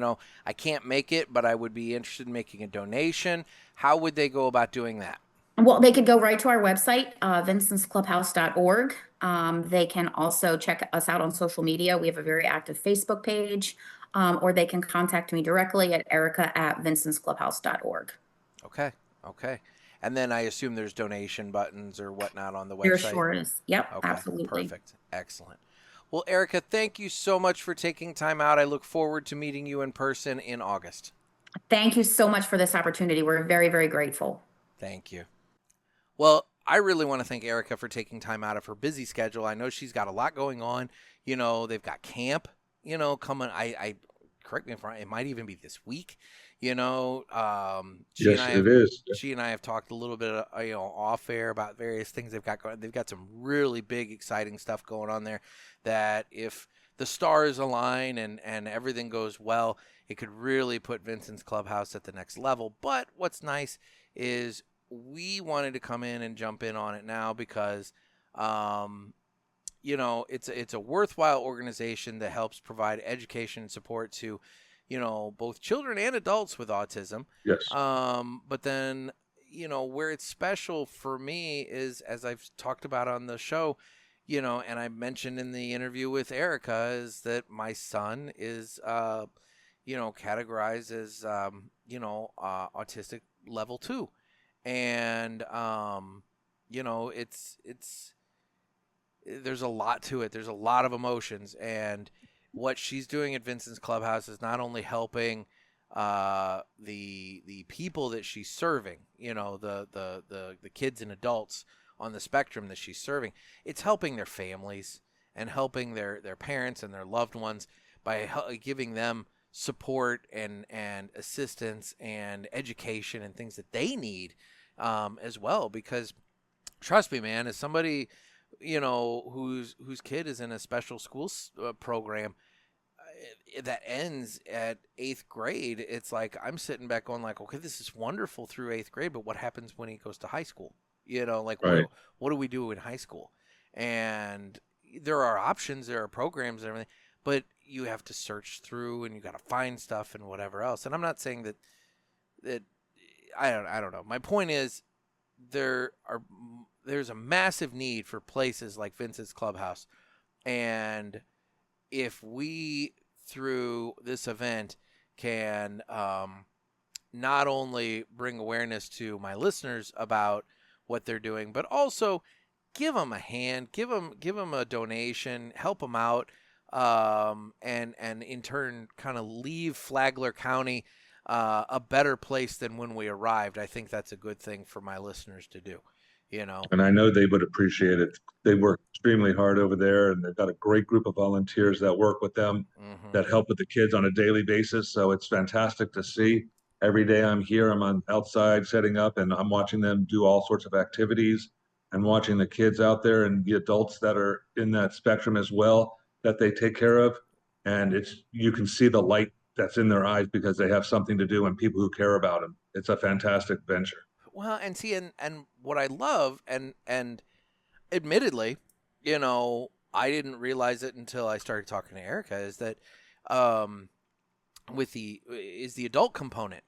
I can't make it, but I would be interested in making a donation. How would they go about doing that? Well, they could go right to our website, vincentsclubhouse.org. They can also check us out on social media. We have a very active Facebook page, or they can contact me directly at erica@vincentsclubhouse.org. Okay. And then I assume there's donation buttons or whatnot on the website. There sure is. Yep, Okay, absolutely. perfect. Excellent. Well, Erica, thank you so much for taking time out. I look forward to meeting you in person in August. Thank you so much for this opportunity. We're very, very grateful. Thank you. Well, I really want to thank Erica for taking time out of her busy schedule. I know she's got a lot going on. They've got camp, coming. I correct me if I'm wrong, it might even be this week. It is. She and I have talked a little bit, off air about various things they've got going. They've got some really big, exciting stuff going on there that if the stars align and everything goes well, it could really put Vincent's Clubhouse at the next level. But what's nice is we wanted to come in and jump in on it now because, it's a worthwhile organization that helps provide education and support to, both children and adults with autism. Yes. But then, where it's special for me is, as I've talked about on the show, and I mentioned in the interview with Erica, is that my son is, categorized as, autistic level 2. And, there's a lot to it. There's a lot of emotions, and what she's doing at Vincent's Clubhouse is not only helping the people that she's serving, the kids and adults on the spectrum that she's serving, it's helping their families and helping their parents and their loved ones by giving them support and assistance and education and things that they need as well. Because trust me, man, as somebody whose kid is in a special school program that ends at 8th grade, it's like I'm sitting back going like, okay, this is wonderful through 8th grade, but what happens when he goes to high school? Right. What do we do in high school? And there are options, there are programs and everything, but you have to search through and you got to find stuff and whatever else. And I'm not saying that I don't know. My point is there's a massive need for places like Vincent's Clubhouse. And if we, through this event, can not only bring awareness to my listeners about what they're doing, but also give them a hand, give them a donation, help them out, and in turn kind of leave Flagler County a better place than when we arrived. I think that's a good thing for my listeners to do, And I know they would appreciate it. They work extremely hard over there, and they've got a great group of volunteers that work with them, that help with the kids on a daily basis. So it's fantastic to see. Every day I'm here, I'm on outside setting up, and I'm watching them do all sorts of activities and watching the kids out there and the adults that are in that spectrum as well that they take care of. And you can see the light that's in their eyes because they have something to do and people who care about them. It's a fantastic venture. Well, and see, and what I love, and admittedly, I didn't realize it until I started talking to Erica, is that is the adult component,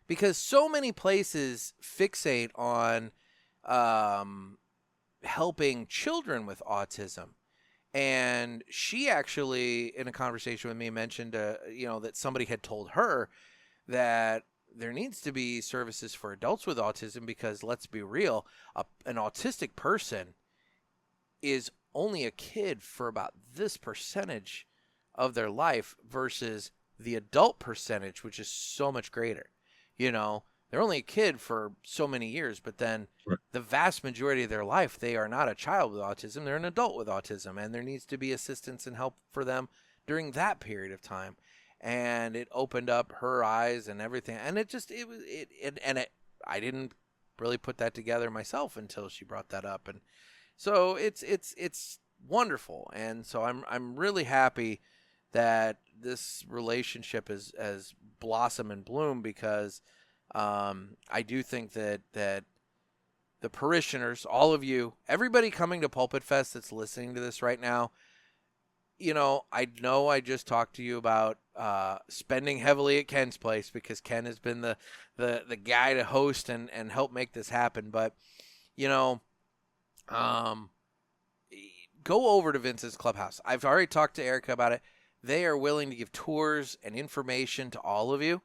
because so many places fixate on helping children with autism. And she actually, in a conversation with me, mentioned, that somebody had told her that there needs to be services for adults with autism because, let's be real, an autistic person is only a kid for about this percentage of their life versus the adult percentage, which is so much greater. They're only a kid for so many years, but then the vast majority of their life, they are not a child with autism. They're an adult with autism, and there needs to be assistance and help for them during that period of time. And it opened up her eyes and everything. And I didn't really put that together myself until she brought that up. And so it's wonderful. And so I'm really happy that this relationship has blossomed and bloomed, because I do think that the parishioners, all of you, everybody coming to Pulpit Fest that's listening to this right now, I just talked to you about spending heavily at Ken's place because Ken has been the guy to host and help make this happen. But, go over to Vincent's Clubhouse. I've already talked to Erica about it. They are willing to give tours and information to all of you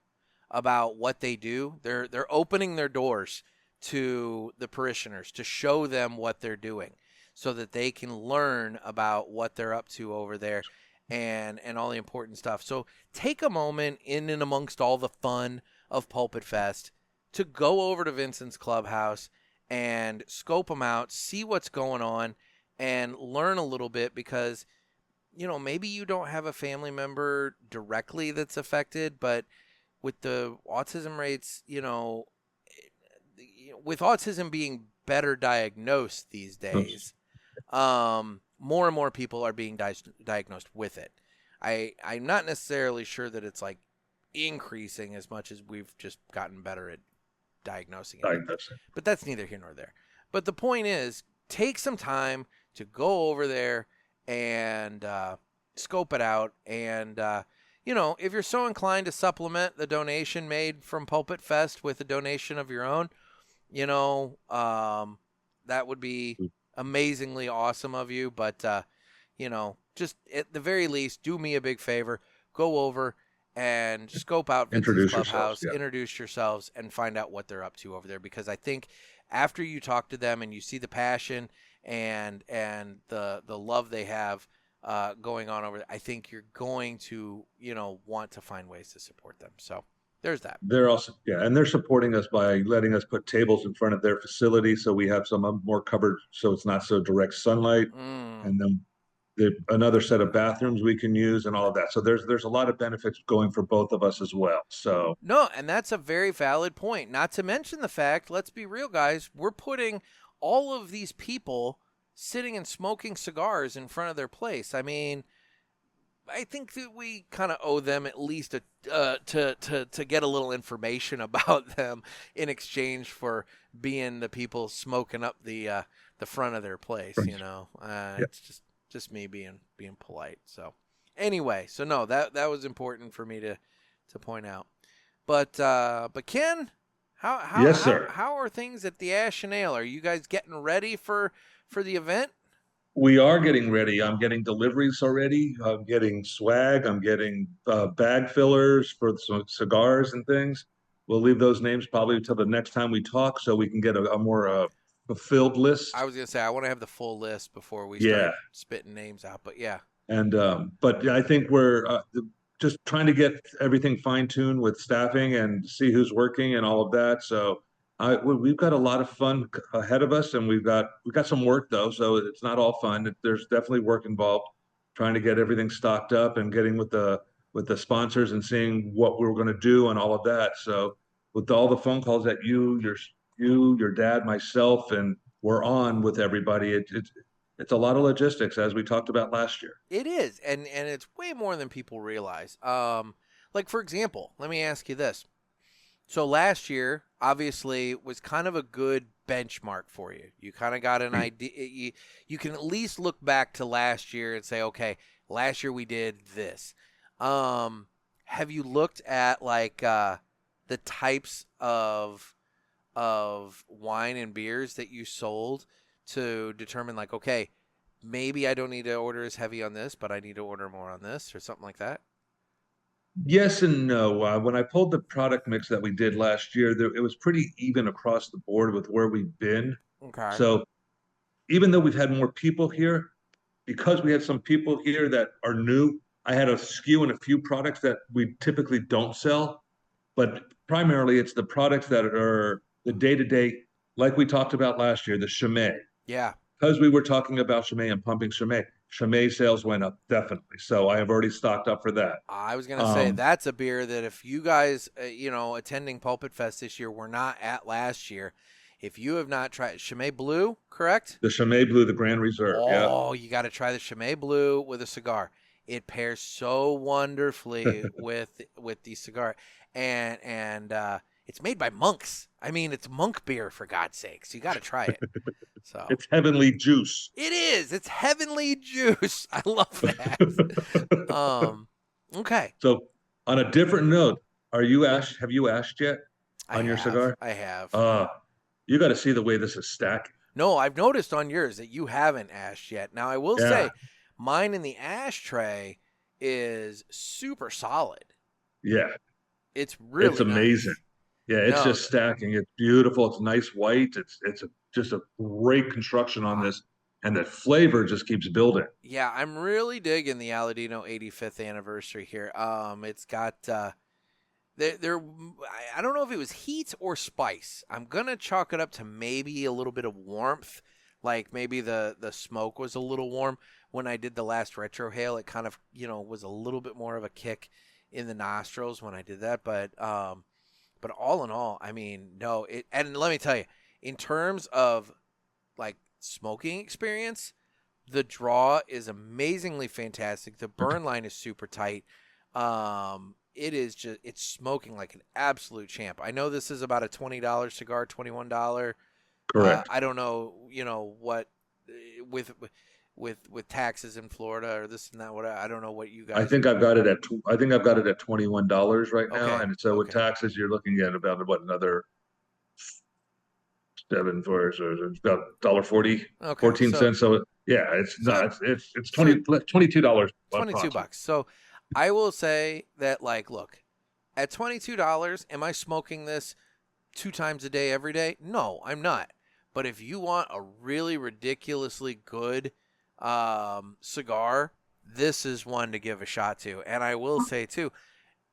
about what they do. They're opening their doors to the parishioners to show them what they're doing so that they can learn about what they're up to over there and all the important stuff. So take a moment in and amongst all the fun of Pulpit Fest to go over to Vincent's Clubhouse and scope them out, see what's going on, and learn a little bit because, maybe you don't have a family member directly that's affected, but with the autism rates, with autism being better diagnosed these days, more and more people are being diagnosed with it. I'm not necessarily sure that it's like increasing as much as we've just gotten better at diagnosing it. But that's neither here nor there. But the point is, take some time to go over there and scope it out. And, if you're so inclined to supplement the donation made from Pulpit Fest with a donation of your own, that would be amazingly awesome of you. But, just at the very least, do me a big favor. Go over and scope out Vincent's Clubhouse, introduce yourselves, and find out what they're up to over there. Because I think after you talk to them and you see the passion and the love they have going on over there, I think you're going to, want to find ways to support them. So there's that. They're also, and they're supporting us by letting us put tables in front of their facility so we have some more covered so it's not so direct sunlight. And then another set of bathrooms we can use and all of that. So there's a lot of benefits going for both of us as well. So no, and that's a very valid point. Not to mention the fact, let's be real, guys, we're putting all of these people sitting and smoking cigars in front of their place. I mean, I think that we kind of owe them at least to get a little information about them in exchange for being the people smoking up the front of their place. It's just me being polite. So anyway, no, that was important for me to point out. But Ken, yes, sir. How are things at the Ash and Ale? Are you guys getting ready for the event? We are getting ready. I'm getting deliveries already. I'm getting swag. I'm getting bag fillers for some cigars and things. We'll leave those names probably until the next time we talk so we can get a more fulfilled list. I was going to say, I want to have the full list before we start spitting names out, but yeah. And but I think we're just trying to get everything fine-tuned with staffing and see who's working and all of that. So we've got a lot of fun ahead of us, and we've got some work though, so it's not all fun. There's definitely work involved, trying to get everything stocked up and getting with the sponsors and seeing what we're going to do and all of that. So with all the phone calls that your dad, myself, and we're on with everybody, it's a lot of logistics, as we talked about last year. It is, and it's way more than people realize. Like, for example, let me ask you this. So last year, obviously, was kind of a good benchmark for you. You kind of got an idea. You can at least look back to last year and say, okay, last year we did this. Have you looked at, like, the types of wine and beers that you sold to determine, like, okay, maybe I don't need to order as heavy on this, but I need to order more on this or something like that? Yes and no. When I pulled the product mix that we did last year, it was pretty even across the board with where we've been. Okay. So even though we've had more people here, because we had some people here that are new, I had a skew in a few products that we typically don't sell. But primarily, it's the products that are the day-to-day, like we talked about last year, the Chimay. Yeah. Because we were talking about Chimay and pumping Chimay. Chimay sales went up, definitely. So I have already stocked up for that. I was going to say, that's a beer that if you guys, attending Pulpit Fest this year were not at last year, if you have not tried Chimay Blue, correct? The Chimay Blue, the Grand Reserve, you got to try the Chimay Blue with a cigar. It pairs so wonderfully with the cigar. And it's made by monks. I mean, it's monk beer, for God's sakes. You got to try it. So It's heavenly juice. it is. It's heavenly juice. I love that. Okay. So on a different note, have you ashed yet on your cigar? I have. You got to see the way this is stacked. No, I've noticed on yours that you haven't ashed yet. Now, I will Yeah. say mine in the ashtray is super solid. Yeah. It's really It's amazing. nice. Yeah, it's No. just stacking. It's beautiful. It's nice white. It's just a great construction on this, and the flavor just keeps building. Yeah, I'm really digging the Aladino 85th anniversary here. It's got there. I don't know if it was heat or spice. I'm gonna chalk it up to maybe a little bit of warmth. Like maybe the smoke was a little warm when I did the last retrohale. It kind of was a little bit more of a kick in the nostrils when I did that. But all in all, I mean, no. And let me tell you, in terms of like smoking experience, the draw is amazingly fantastic. The burn line is super tight. It's smoking like an absolute champ. I know this is about a $20 cigar, $21. Correct. I don't know, what with taxes in Florida or this and that. What I don't know what you guys. I think I've got it at $21 right now, Okay, and so with okay. taxes, you're looking at about another 7 for so it's about $1.40, Okay, 14 so- cents. So yeah, it's So- not. It's $22. $22. So I will say that, like, look, at $22, am I smoking this 2 times a day every day? No, I'm not. But if you want a really ridiculously good cigar, this is one to give a shot to. And I will say too,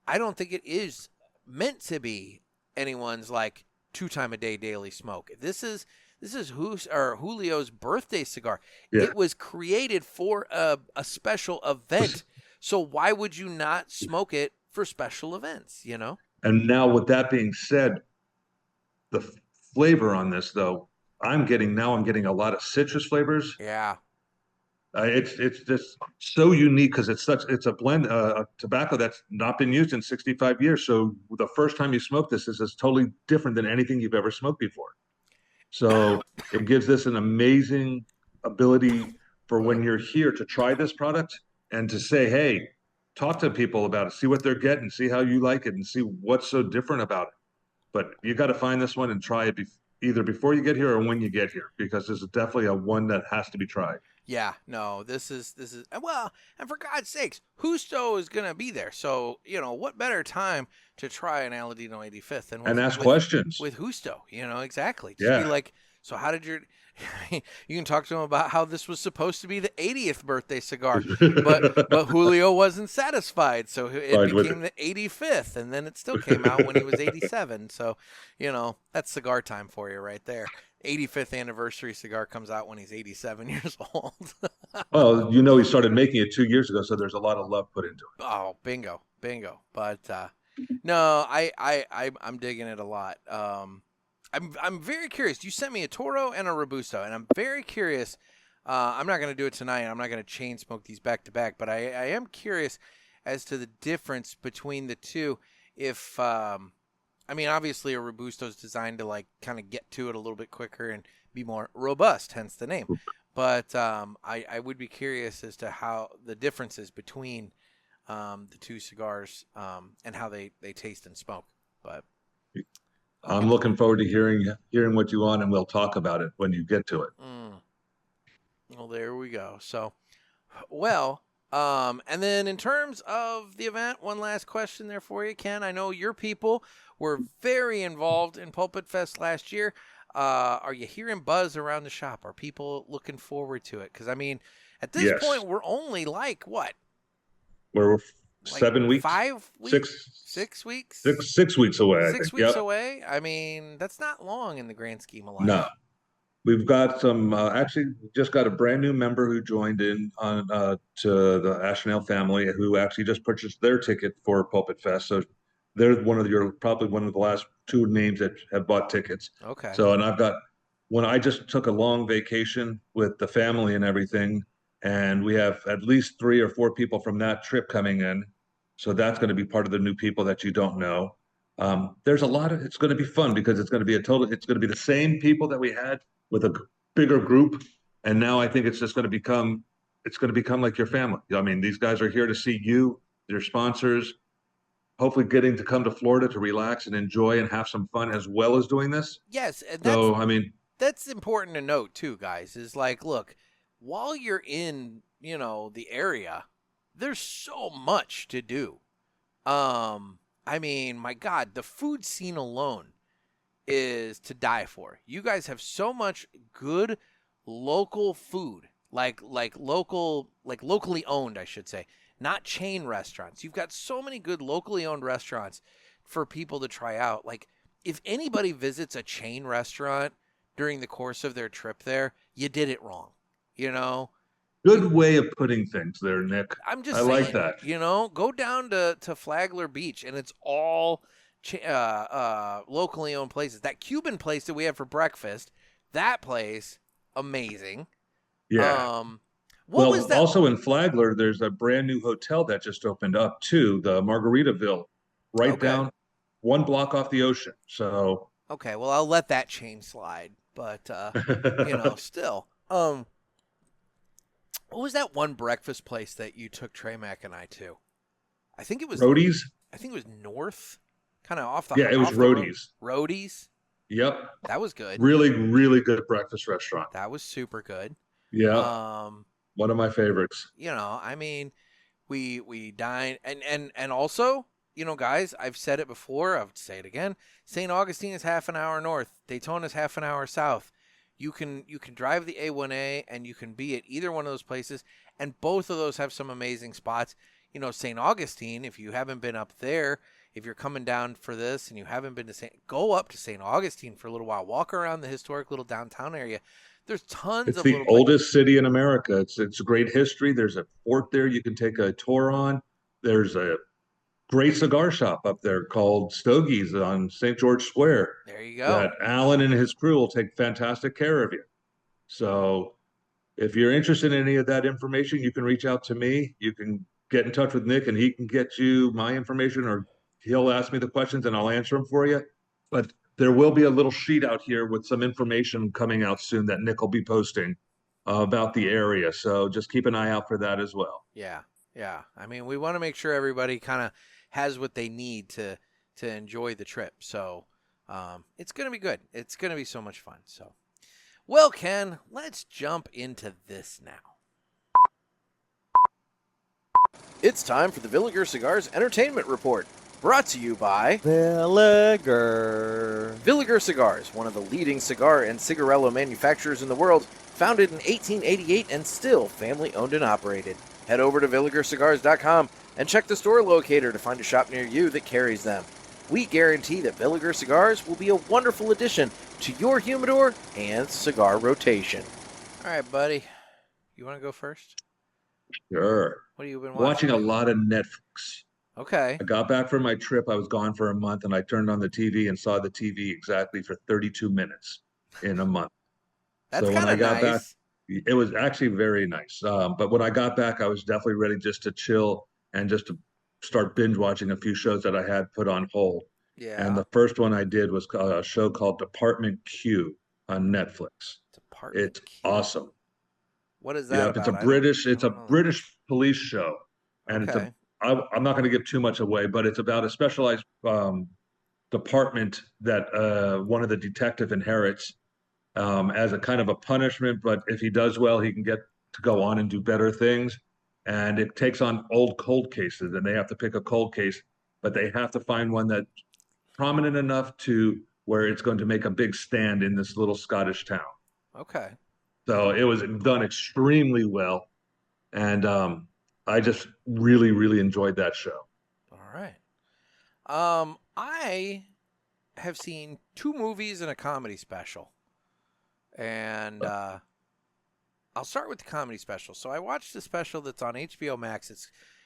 I don't think it is meant to be anyone's like 2-time-a-day daily smoke. This is Julio's birthday cigar. Yeah. It was created for a special event. So why would you not smoke it for special events, And now, with that being said, the flavor on this, though, I'm getting a lot of citrus flavors. Yeah. It's just so unique because it's a blend of tobacco that's not been used in 65 years. So the first time you smoke this is totally different than anything you've ever smoked before. So it gives this an amazing ability for when you're here to try this product and to say, hey, talk to people about it, see what they're getting, see how you like it, and see what's so different about it. But you got to find this one and try it either before you get here or when you get here, because this is definitely a one that has to be tried. Yeah, no, this is well, and for God's sakes, Justo is gonna be there. So what better time to try an Aladino 85th than ask questions with Justo? Exactly. Just Yeah. be like, so how did your? You can talk to him about how this was supposed to be the 80th birthday cigar, but Julio wasn't satisfied, so it Right, became the 85th, and then it still came out when he was 87. So that's cigar time for you right there. 85th anniversary cigar comes out when he's 87 years old. Well, he started making it 2 years ago, so there's a lot of love put into it. Oh, bingo. But no, I'm digging it a lot. I'm very curious. You sent me a Toro and a Robusto, and I'm very curious. I'm not going to do it tonight. I'm not going to chain smoke these back to back, but I am curious as to the difference between the two. If obviously a Robusto is designed to like kind of get to it a little bit quicker and be more robust, hence the name. But I would be curious as to how the differences between the two cigars and how they taste and smoke. But I'm looking forward to hearing what you want, and we'll talk about it when you get to it. Well, there we go. So, well, and then in terms of the event, one last question there for you, Ken. I know your people were very involved in Pulpit Fest last year. Are you hearing buzz around the shop? Are people looking forward to it? Because at this Yes. point, we're only like what? We're Like 7 weeks, 5 weeks, 6 weeks, 6 weeks away. I 6 think. weeks Yep. away. That's not long in the grand scheme of life. No, we've got some. Actually, just got a brand new member who joined in on to the Ashnell family, who actually just purchased their ticket for Pulpit Fest. So they're probably one of the last 2 names that have bought tickets. Okay. So, and when I just took a long vacation with the family and everything, and we have at least 3 or 4 people from that trip coming in. So that's going to be part of the new people that you don't know. There's a lot of, it's going to be fun because it's going to be it's going to be the same people that we had with a bigger group. And now I think it's going to become like your family. I mean, these guys are here to see you, their sponsors, hopefully getting to come to Florida to relax and enjoy and have some fun as well as doing this. Yes, and So, I mean, that's important to note too, guys, is like, look, while you're in, the area, there's so much to do. I mean, my God, the food scene alone is to die for. You guys have so much good local food, like locally owned, I should say, not chain restaurants. You've got so many good locally owned restaurants for people to try out. Like, if anybody visits a chain restaurant during the course of their trip there, you did it wrong. good way of putting things there, Nick. I'm just I saying, like that. go down to Flagler Beach, and it's all locally owned places. That Cuban place that we had for breakfast, that place, amazing. Yeah. What was that? Also in Flagler, there's a brand new hotel that just opened up too, the Margaritaville, right down one block off the ocean. So okay, well, I'll let that chain slide, but still. What was that one breakfast place that you took Trey Mac and I to? I think it was Roadies. I think it was north, kind of off the. Yeah, it was Roadies. Roadies. Yep. That was good. Really, really good breakfast restaurant. That was super good. Yeah. One of my favorites. I mean, we dine and also, guys, I've said it before, I would say it again. St. Augustine is half an hour north. Daytona is half an hour south. You can drive the A1A and you can be at either one of those places, and both of those have some amazing spots. St. Augustine, if you haven't been up there, if you're coming down for this and you haven't been to go up to St. Augustine for a little while, walk around the historic little downtown area. There's tons it's of the oldest city in America. It's a great history. There's a fort there you can take a tour on. There's a great cigar shop up there called Stogie's on St. George Square. There you go. That Alan and his crew will take fantastic care of you. So if you're interested in any of that information, you can reach out to me. You can get in touch with Nick and he can get you my information, or he'll ask me the questions and I'll answer them for you. But there will be a little sheet out here with some information coming out soon that Nick will be posting about the area. So just keep an eye out for that as well. Yeah. I mean, we want to make sure everybody kind of has what they need to enjoy the trip. So it's going to be good. It's going to be so much fun. So, well, Ken, let's jump into this now. It's time for the Villiger Cigars Entertainment Report. Brought to you by Villiger. Villiger Cigars, one of the leading cigar and cigarello manufacturers in the world, founded in 1888 and still family-owned and operated. Head over to VilligerCigars.com and check the store locator to find a shop near you that carries them. We guarantee that Villiger Cigars will be a wonderful addition to your humidor and cigar rotation. All right, buddy. You want to go first? Sure. What have you been watching? A lot of Netflix. Okay. I got back from my trip. I was gone for a month, and I turned on the TV and saw the TV exactly for 32 minutes in a month. That's so when I got nice. back, it was actually very nice. But when I got back, I was definitely ready just to chill and just to start binge watching a few shows that I had put on hold. Yeah. And the first one I did was a show called Department Q on Netflix. It's awesome. What is that? Yeah, about? It's a British police show, and I'm not going to give too much away, but it's about a specialized department that one of the detective inherits as a kind of a punishment. But if he does well, he can get to go on and do better things. And it takes on old cold cases, and they have to pick a cold case, but they have to find one that's prominent enough to where it's going to make a big stand in this little Scottish town. Okay. So it was done extremely well. And I just really, really enjoyed that show. All right. I have seen 2 movies and a comedy special. And I'll start with the comedy special. So I watched the special that's on HBO Max.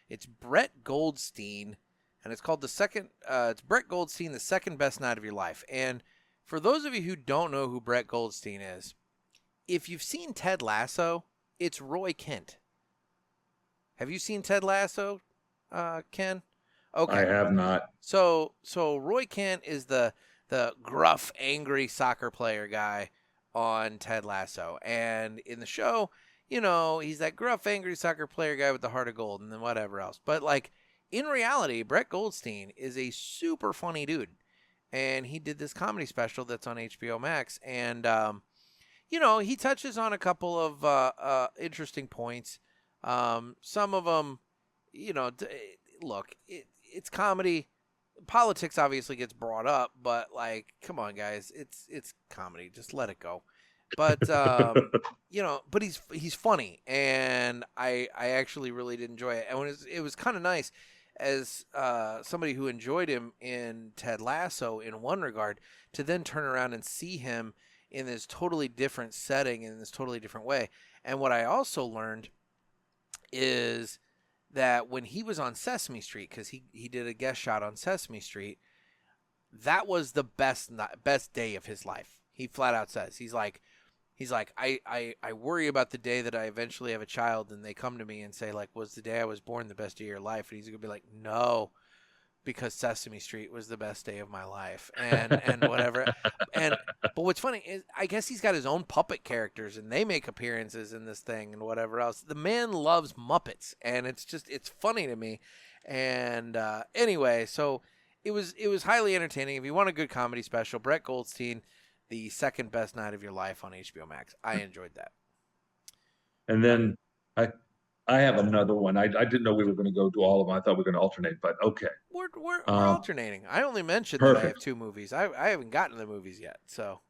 It's Brett Goldstein, and it's called it's Brett Goldstein, The Second Best Night of Your Life. And for those of you who don't know who Brett Goldstein is, if you've seen Ted Lasso, it's Roy Kent. Have you seen Ted Lasso, Ken? Okay. I have not. So Roy Kent is the gruff, angry soccer player guy on Ted Lasso, and in the show, he's that gruff, angry soccer player guy with the heart of gold, and then whatever else. But like in reality, Brett Goldstein is a super funny dude, and he did this comedy special that's on HBO Max, and he touches on a couple of interesting points. Some of them, look, it's comedy. Politics obviously gets brought up, but like, come on, guys, it's comedy. Just let it go. But but he's funny, and I actually really did enjoy it. And it was kind of nice as somebody who enjoyed him in Ted Lasso in one regard, to then turn around and see him in this totally different setting, in this totally different way. And what I also learned is that when he was on Sesame Street, because he did a guest shot on Sesame Street, that was the best day of his life. He flat out says, he's like, I worry about the day that I eventually have a child and they come to me and say, like, was the day I was born the best day of your life? And he's gonna be like, no, because Sesame Street was the best day of my life, and whatever. But what's funny is, I guess he's got his own puppet characters, and they make appearances in this thing and whatever else. The man loves Muppets, and it's funny to me. And anyway, so it was highly entertaining. If you want a good comedy special, Brett Goldstein, the second best night of your life on HBO Max. I enjoyed that. And then I have another one. I didn't know we were going to go do all of them. I thought we were going to alternate, but okay. We're alternating. I only mentioned that I have Perfect. 2 movies. I haven't gotten to the movies yet. So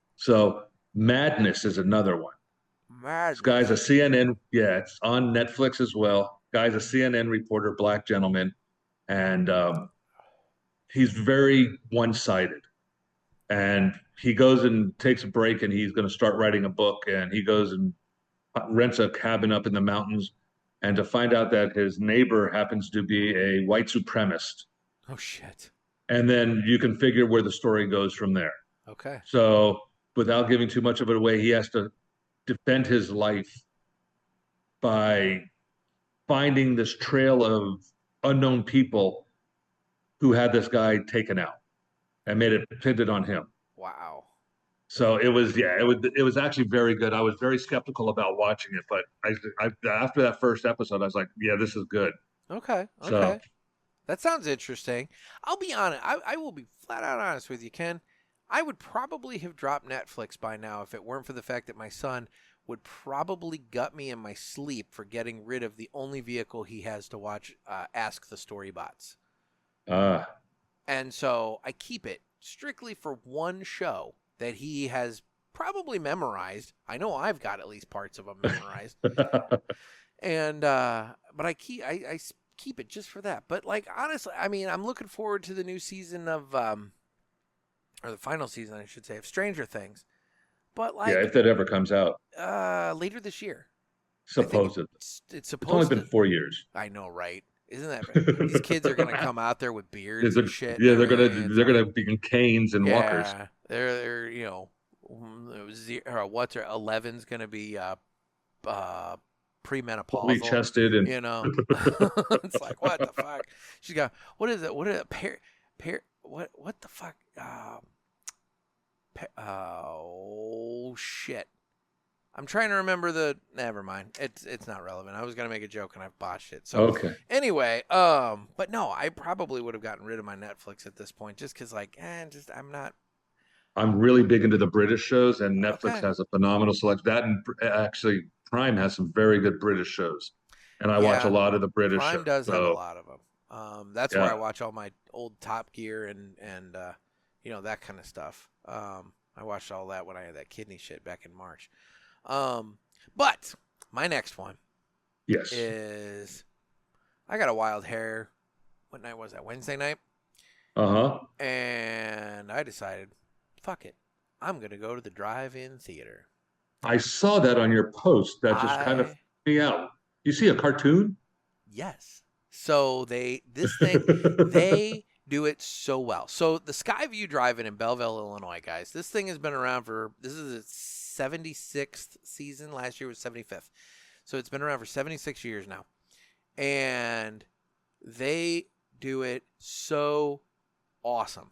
Madness is another one. Madness. This guy's a CNN. Yeah, it's on Netflix as well. Guy's a CNN reporter, black gentleman, and he's very one-sided. And he goes and takes a break, and he's going to start writing a book. And he goes and rents a cabin up in the mountains, and to find out that his neighbor happens to be a white supremacist. Oh, shit. And then you can figure where the story goes from there. Okay. So without giving too much of it away, he has to defend his life by finding this trail of unknown people who had this guy taken out and made it dependent on him. Wow. So it was actually very good. I was very skeptical about watching it, but I after that first episode, I was like, yeah, this is good. Okay. So, That sounds interesting. I'll be honest. I will be flat out honest with you, Ken. I would probably have dropped Netflix by now if it weren't for the fact that my son would probably gut me in my sleep for getting rid of the only vehicle he has to watch Ask the Storybots. And so I keep it strictly for one show that he has probably memorized. I know I've got at least parts of them memorized. And but I keep it just for that. But like, honestly, I mean, I'm looking forward to the new season of or the final season, I should say, of Stranger Things. But like, yeah, if that ever comes out, later this year. supposedly. It's supposed It's only been 4 years. I know, right? Isn't that these kids are gonna come out there with beards and shit? Yeah, and they're everything. gonna be in canes and walkers. They're 11's gonna be premenopausal, Fully chested, and it's like, what the fuck? She's got, what is it? What is it? What the fuck? Oh shit! I'm trying to remember never mind. It's not relevant. I was gonna make a joke and I botched it. So okay. Anyway, but no, I probably would have gotten rid of my Netflix at this point, just because I'm not. I'm really big into the British shows, and Netflix has a phenomenal selection. That, and actually Prime has some very good British shows, and I watch a lot of the British shows. Prime does have a lot of them. That's where I watch all my old Top Gear and that kind of stuff. I watched all that when I had that kidney shit back in March. But my next one is, I got a wild hair. What night was that? Wednesday night? And I decided, fuck it. I'm going to go to the drive-in theater. I saw that on your post. That just kind of freaked me out. You see a cartoon? Yes. So they do it so well. So the Skyview Drive-In Belleville, Illinois, guys, this thing has been around this is its 76th season. Last year was 75th. So it's been around for 76 years now. And they do it so awesome.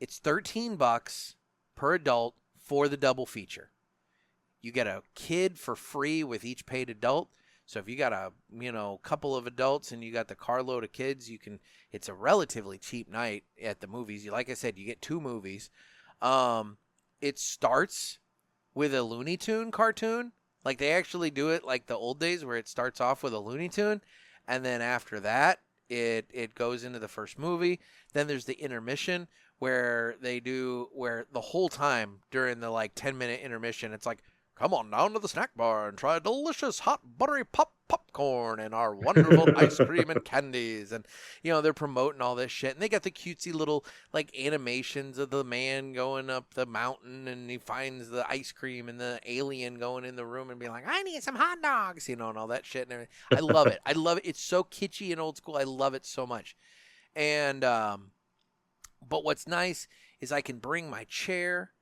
It's $13 per adult for the double feature. You get a kid for free with each paid adult. So if you got a couple of adults and you got the carload of kids, it's a relatively cheap night at the movies. Like I said, you get 2 movies. It starts with a Looney Tune cartoon. Like they actually do it like the old days where it starts off with a Looney Tune. And then after that, it goes into the first movie. Then there's the intermission where the whole time during the like 10-minute intermission, it's like, come on down to the snack bar and try delicious hot buttery popcorn and our wonderful ice cream and candies. And, they're promoting all this shit. And they got the cutesy little, like, animations of the man going up the mountain and he finds the ice cream and the alien going in the room and being like, I need some hot dogs, and all that shit. And everything. I love it. I love it. It's so kitschy and old school. I love it so much. And, but what's nice is I can bring my chair.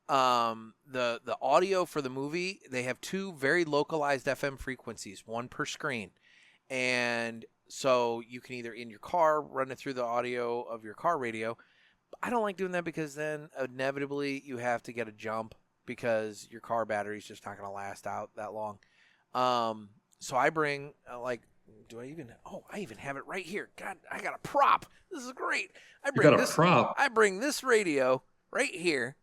The audio for the movie, they have 2 very localized FM frequencies, 1 per screen. And so you can either in your car run it through the audio of your car radio. I don't like doing that because then inevitably you have to get a jump because your car battery's just not going to last out that long. So I bring I even have it right here. God, I got a prop. This is great. I bring this radio right here.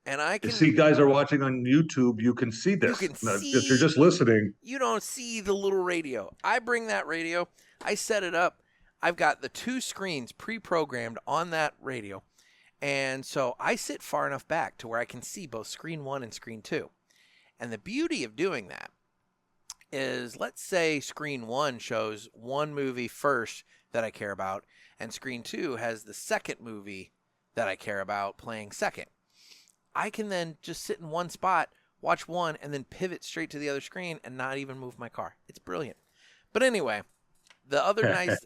And I can you see, guys are watching on YouTube. You can see this. If you're just listening, you don't see the little radio. I bring that radio. I set it up. I've got the 2 screens pre-programmed on that radio. And so I sit far enough back to where I can see both screen 1 and screen 2. And the beauty of doing that is, let's say screen 1 shows one movie first that I care about, and screen 2 has the second movie that I care about playing second. I can then just sit in one spot, watch one, and then pivot straight to the other screen and not even move my car. It's brilliant. But anyway, the other nice,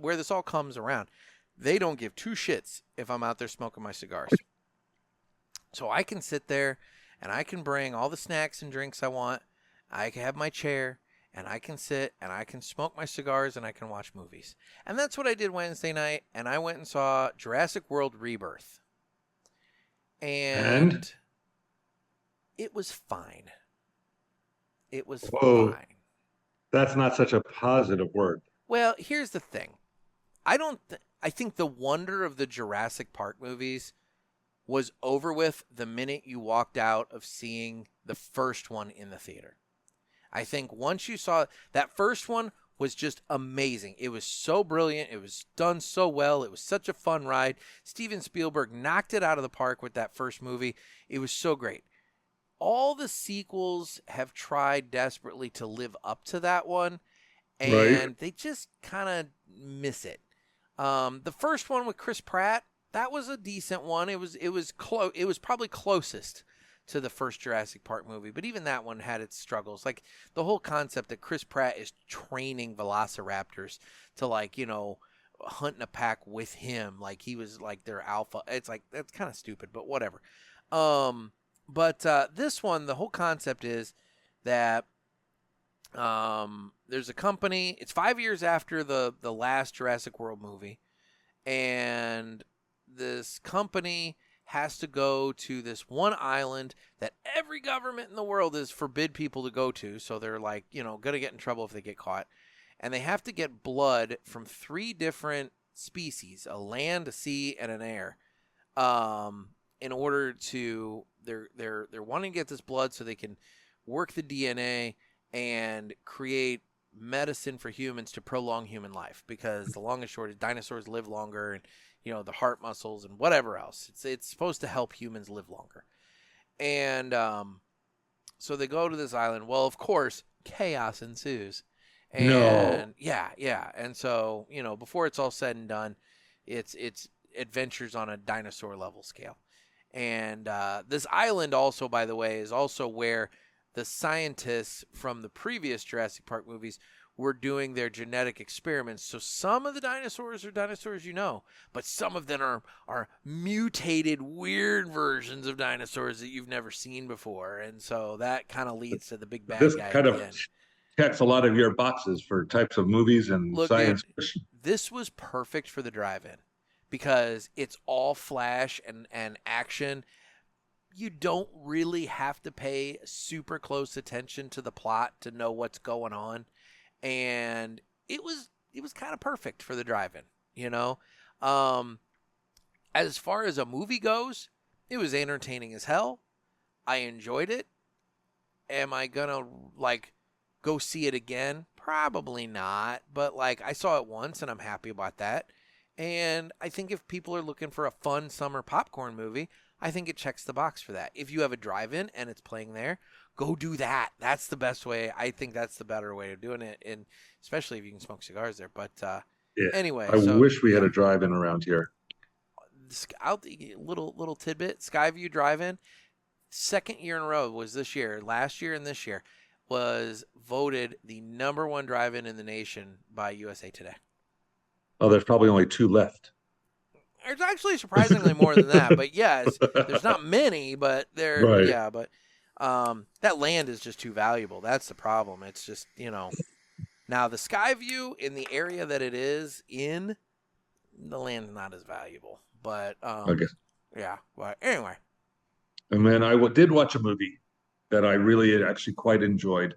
where this all comes around, they don't give 2 shits if I'm out there smoking my cigars. So I can sit there and I can bring all the snacks and drinks I want. I can have my chair and I can sit and I can smoke my cigars and I can watch movies. And that's what I did Wednesday night. And I went and saw Jurassic World Rebirth. And it was fine. It was fine. That's not such a positive word. Well, here's the thing. I think the wonder of the Jurassic Park movies was over with the minute you walked out of seeing the first one in the theater. I think once you saw that first one was just amazing. It was so brilliant. It was done so well. It was such a fun ride. Steven Spielberg knocked it out of the park with that first movie. It was so great. All the sequels have tried desperately to live up to that one, and they just kind of miss it. The first one with Chris Pratt, that was a decent one. It was close. It was probably closest to the first Jurassic Park movie, but even that one had its struggles. Like the whole concept that Chris Pratt is training velociraptors to hunt in a pack with him, like he was like their alpha. It's like, that's kind of stupid, but whatever. But this one, the whole concept is that there's a company. It's 5 years after the last Jurassic World movie, and this company has to go to this one island that every government in the world is forbid people to go to. So they're like, going to get in trouble if they get caught. And they have to get blood from 3 different species, a land, a sea, and an air, in order to, they're wanting to get this blood so they can work the DNA and create medicine for humans to prolong human life, because the long and short is dinosaurs live longer, and the heart muscles and whatever else. It's supposed to help humans live longer. And so they go to this island. Well, of course, chaos ensues. And yeah. And so, before it's all said and done, it's adventures on a dinosaur level scale. And this island also, by the way, is also where the scientists from the previous Jurassic Park movies were doing their genetic experiments. So some of the dinosaurs are dinosaurs, but some of them are mutated, weird versions of dinosaurs that you've never seen before. And so that kind of leads to the big bad guy at the end. checks a lot of your boxes for types of movies and Look, science dude, fiction. this was perfect for the drive-in because it's all flash and action. You don't really have to pay super close attention to the plot to know what's going on. And it was kind of perfect for the drive-in, you know? As far as a movie goes, it was entertaining as hell. I enjoyed it. Am I gonna go see it again? Probably not. But I saw it once and I'm happy about that. And I think if people are looking for a fun summer popcorn movie, I think it checks the box for that. If you have a drive-in and it's playing there, go do that. That's the best way. I think that's the better way of doing it, and especially if you can smoke cigars there. But anyway, I wish we had a drive-in around here. Little tidbit: Skyview Drive-In, second year in a row was this year. Last year and this year was voted the #1 drive-in in the nation by USA Today. Oh, there's probably only 2 left. There's actually surprisingly more than that, but yes, there's not many, but there, Right. yeah, but that land is just too valuable. That's the problem. It's just, now the Skyview in the area that it is in, the land's not as valuable, but Okay. yeah, but anyway. And then I did watch a movie that I really actually quite enjoyed.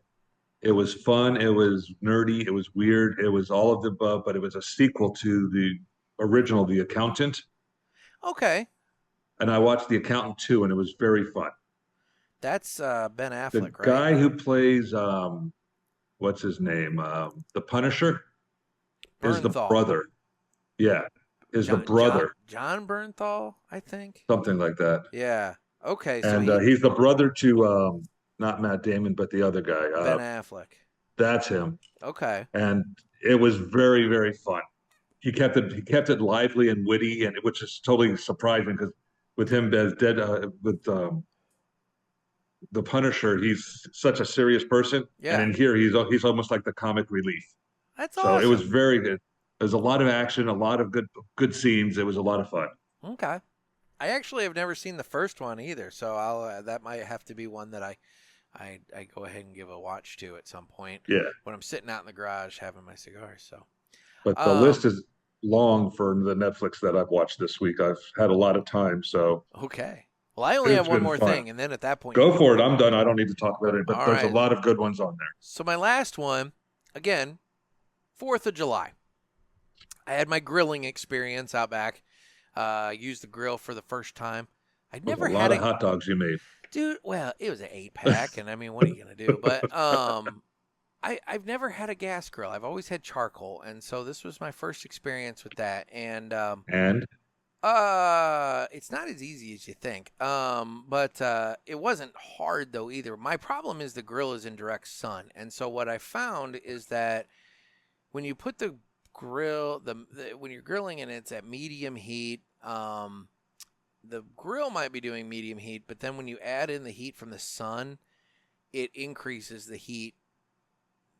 It was fun. It was nerdy. It was weird. It was all of the above, but it was a sequel to the original, The Accountant. Okay. And I watched The Accountant 2, and it was very fun. That's Ben The Affleck, right? guy who plays, what's his name? The Punisher is the Bernthal. brother. Yeah, is the brother. John Bernthal, I think. Something like that. Yeah. Okay. So And he's the brother to not Matt Damon, but the other guy. Ben Affleck. That's him. Okay. And it was very, very fun. He kept it lively and witty, and which is totally surprising because with him as the Punisher, he's such a serious person, Yeah. and in here he's almost like the comic relief. That's So awesome. it was very good. There's a lot of action, a lot of good scenes. It was a lot of fun. Okay. I actually have never seen the first one either, so I'll that might have to be one that I go ahead and give a watch to at some point. Yeah. When I'm sitting out in the garage having my cigars. So. But the list is long for the Netflix that I've watched this week. I've had a lot of time, so. Okay. Well, I only have one more fun. thing, and then at that point, go for it. I'm done. I don't need to talk about it, but there's right. a lot of good ones on there. So my last one, again, 4th of July. I had my grilling experience out back. Used the grill for the first time. I'd never had a lot of hot dogs you made. Dude, well, it was an 8-pack, and I mean, what are you going to do? But I've never had a gas grill. I've always had charcoal, and so this was my first experience with that. And it's not as easy as you think. But it wasn't hard though either. My problem is the grill is in direct sun, and so what I found is that when you put the grill, when you're grilling and it's at medium heat, the grill might be doing medium heat, but then when you add in the heat from the sun, it increases the heat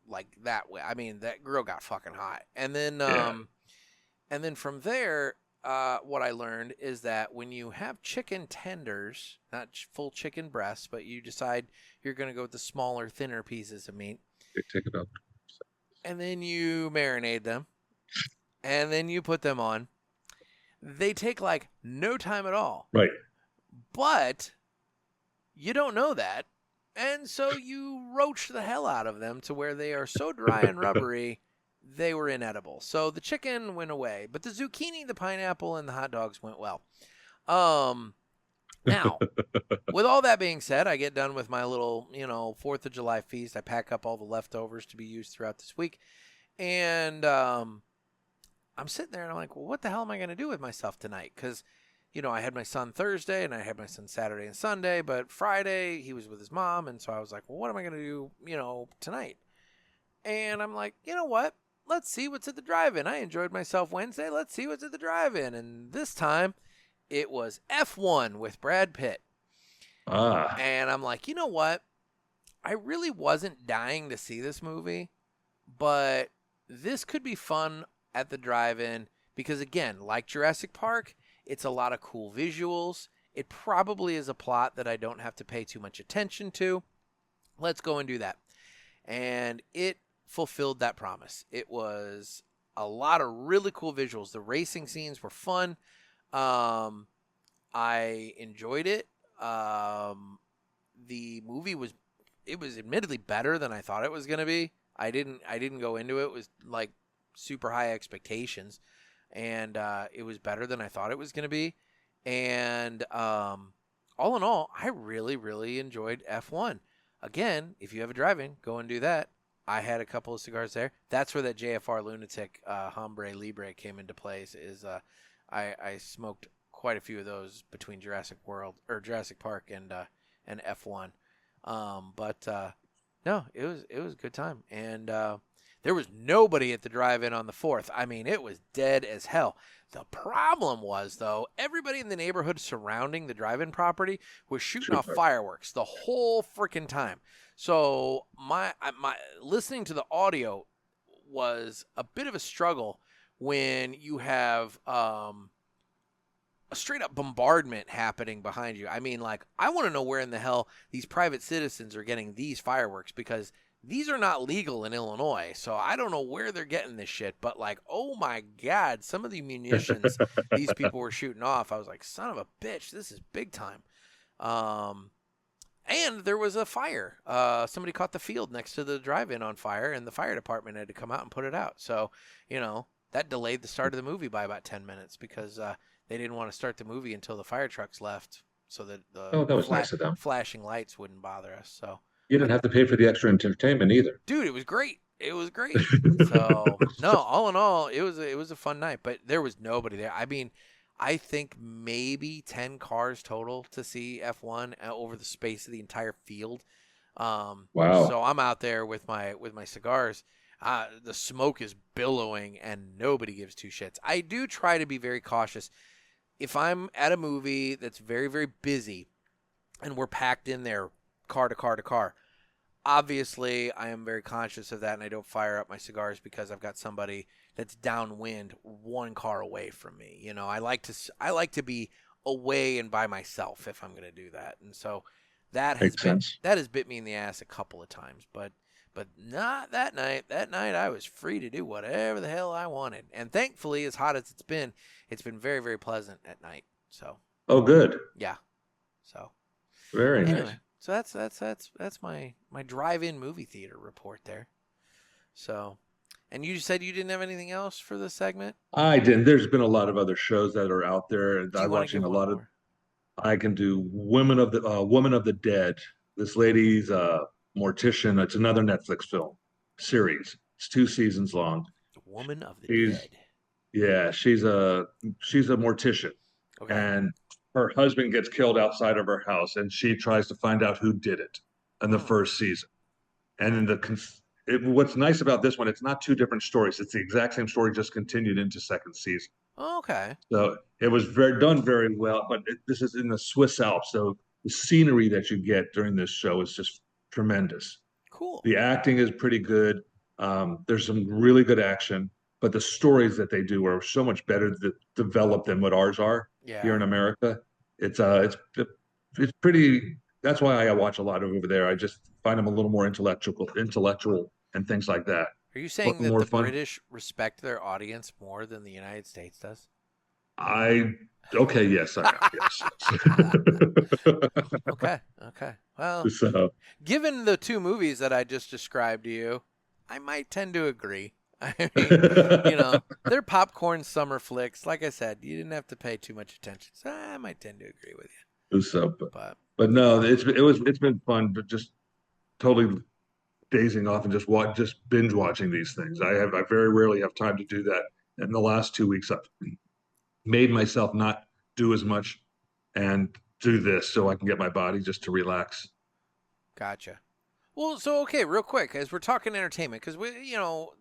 like that way. I mean, that grill got fucking hot. And then and then from there, what I learned is that when you have chicken tenders, not full chicken breasts, but you decide you're going to go with the smaller, thinner pieces of meat. Take it up. And then you marinate them. And then you put them on. They take like no time at all. Right. But you don't know that. And so you roach the hell out of them to where they are so dry and rubbery, they were inedible. So the chicken went away. But the zucchini, the pineapple, and the hot dogs went well. Now, with all that being said, I get done with my little, 4th of July feast. I pack up all the leftovers to be used throughout this week. And I'm sitting there and I'm like, well, what the hell am I going to do with myself tonight? Because, I had my son Thursday and I had my son Saturday and Sunday, but Friday he was with his mom. And so I was like, well, what am I going to do, tonight? And I'm like, you know what? Let's see what's at the drive-in. I enjoyed myself Wednesday. Let's see what's at the drive-in. And this time it was F1 with Brad Pitt. And I'm like, you know what? I really wasn't dying to see this movie, but this could be fun at the drive-in because, again, like Jurassic Park, it's a lot of cool visuals. It probably is a plot that I don't have to pay too much attention to. Let's go and do that. and it fulfilled that promise. It was a lot of really cool visuals. The racing scenes were fun. I enjoyed it. The movie was admittedly better than I thought it was going to be. I didn't go into it with like super high expectations, and it was better than I thought it was going to be. And all in all, I really, really enjoyed F1. Again, if you have a drive-in, go and do that. I had a couple of cigars there. That's where that JFR Lunatic Hombre Libre came into place. I smoked quite a few of those between Jurassic Park and F1. No, it was a good time, and there was nobody at the drive-in on the 4th. I mean, it was dead as hell. The problem was, though, everybody in the neighborhood surrounding the drive-in property was shooting off fireworks the whole freaking time. So my listening to the audio was a bit of a struggle when you have a straight-up bombardment happening behind you. I mean, like, I want to know where in the hell these private citizens are getting these fireworks, because these are not legal in Illinois, so I don't know where they're getting this shit. But, like, oh, my God, some of the munitions these people were shooting off, I was like, son of a bitch, this is big time. And there was a fire. Somebody caught the field next to the drive-in on fire, and the fire department had to come out and put it out. So, you know, that delayed the start of the movie by about 10 minutes because they didn't want to start the movie until the fire trucks left, so that the that was nice of them. Flashing lights wouldn't bother us. So you didn't have to pay for the extra entertainment either. Dude, it was great. It was great. So no, all in all, it was a fun night. But there was nobody there. I mean, I think maybe 10 cars total to see F1 over the space of the entire field. Wow. So I'm out there with my cigars. The smoke is billowing and nobody gives two shits. I do try to be very cautious. If I'm at a movie that's very, very busy and we're packed in there car to car to car, obviously I am very conscious of that, and I don't fire up my cigars because I've got somebody that's downwind one car away from me. You know, I like to be away and by myself if I'm going to do that. And so that has bit me in the ass a couple of times, but not that night. That night I was free to do whatever the hell I wanted. And thankfully, as hot as it's been very, very pleasant at night. So. Oh, good. Yeah. So. Very anyway, nice. So that's my drive-in movie theater report there. So, and you said you didn't have anything else for this segment? I didn't. There's been a lot of other shows that are out there. I'm watching a lot of. I can do Woman of the Dead. This lady's mortician. It's another Netflix film series. It's 2 seasons long. Woman of the Dead. Yeah, she's a mortician, okay. And her husband gets killed outside of her house, and she tries to find out who did it in the first season. And in what's nice about this one, it's not 2 different stories. It's the exact same story, just continued into second season. Oh, okay. So it was done very well, but this is in the Swiss Alps, so the scenery that you get during this show is just tremendous. Cool. The acting is pretty good. There's some really good action, but the stories that they do are so much better developed than what ours are here in America. It's pretty. That's why I watch a lot over there. I just find them a little more intellectual, and things like that. Are you saying that the British respect their audience more than the United States does? Okay, yes, I am, yes. Okay. Well, given the 2 movies that I just described to you, I might tend to agree. I mean, they're popcorn summer flicks. Like I said, you didn't have to pay too much attention, so I might tend to agree with you. But no, it's been fun, but just totally dazing off and just binge watching these things. I very rarely have time to do that. In the last 2 weeks, I've made myself not do as much and do this so I can get my body just to relax. Gotcha. Well, so, okay, real quick, as we're talking entertainment, because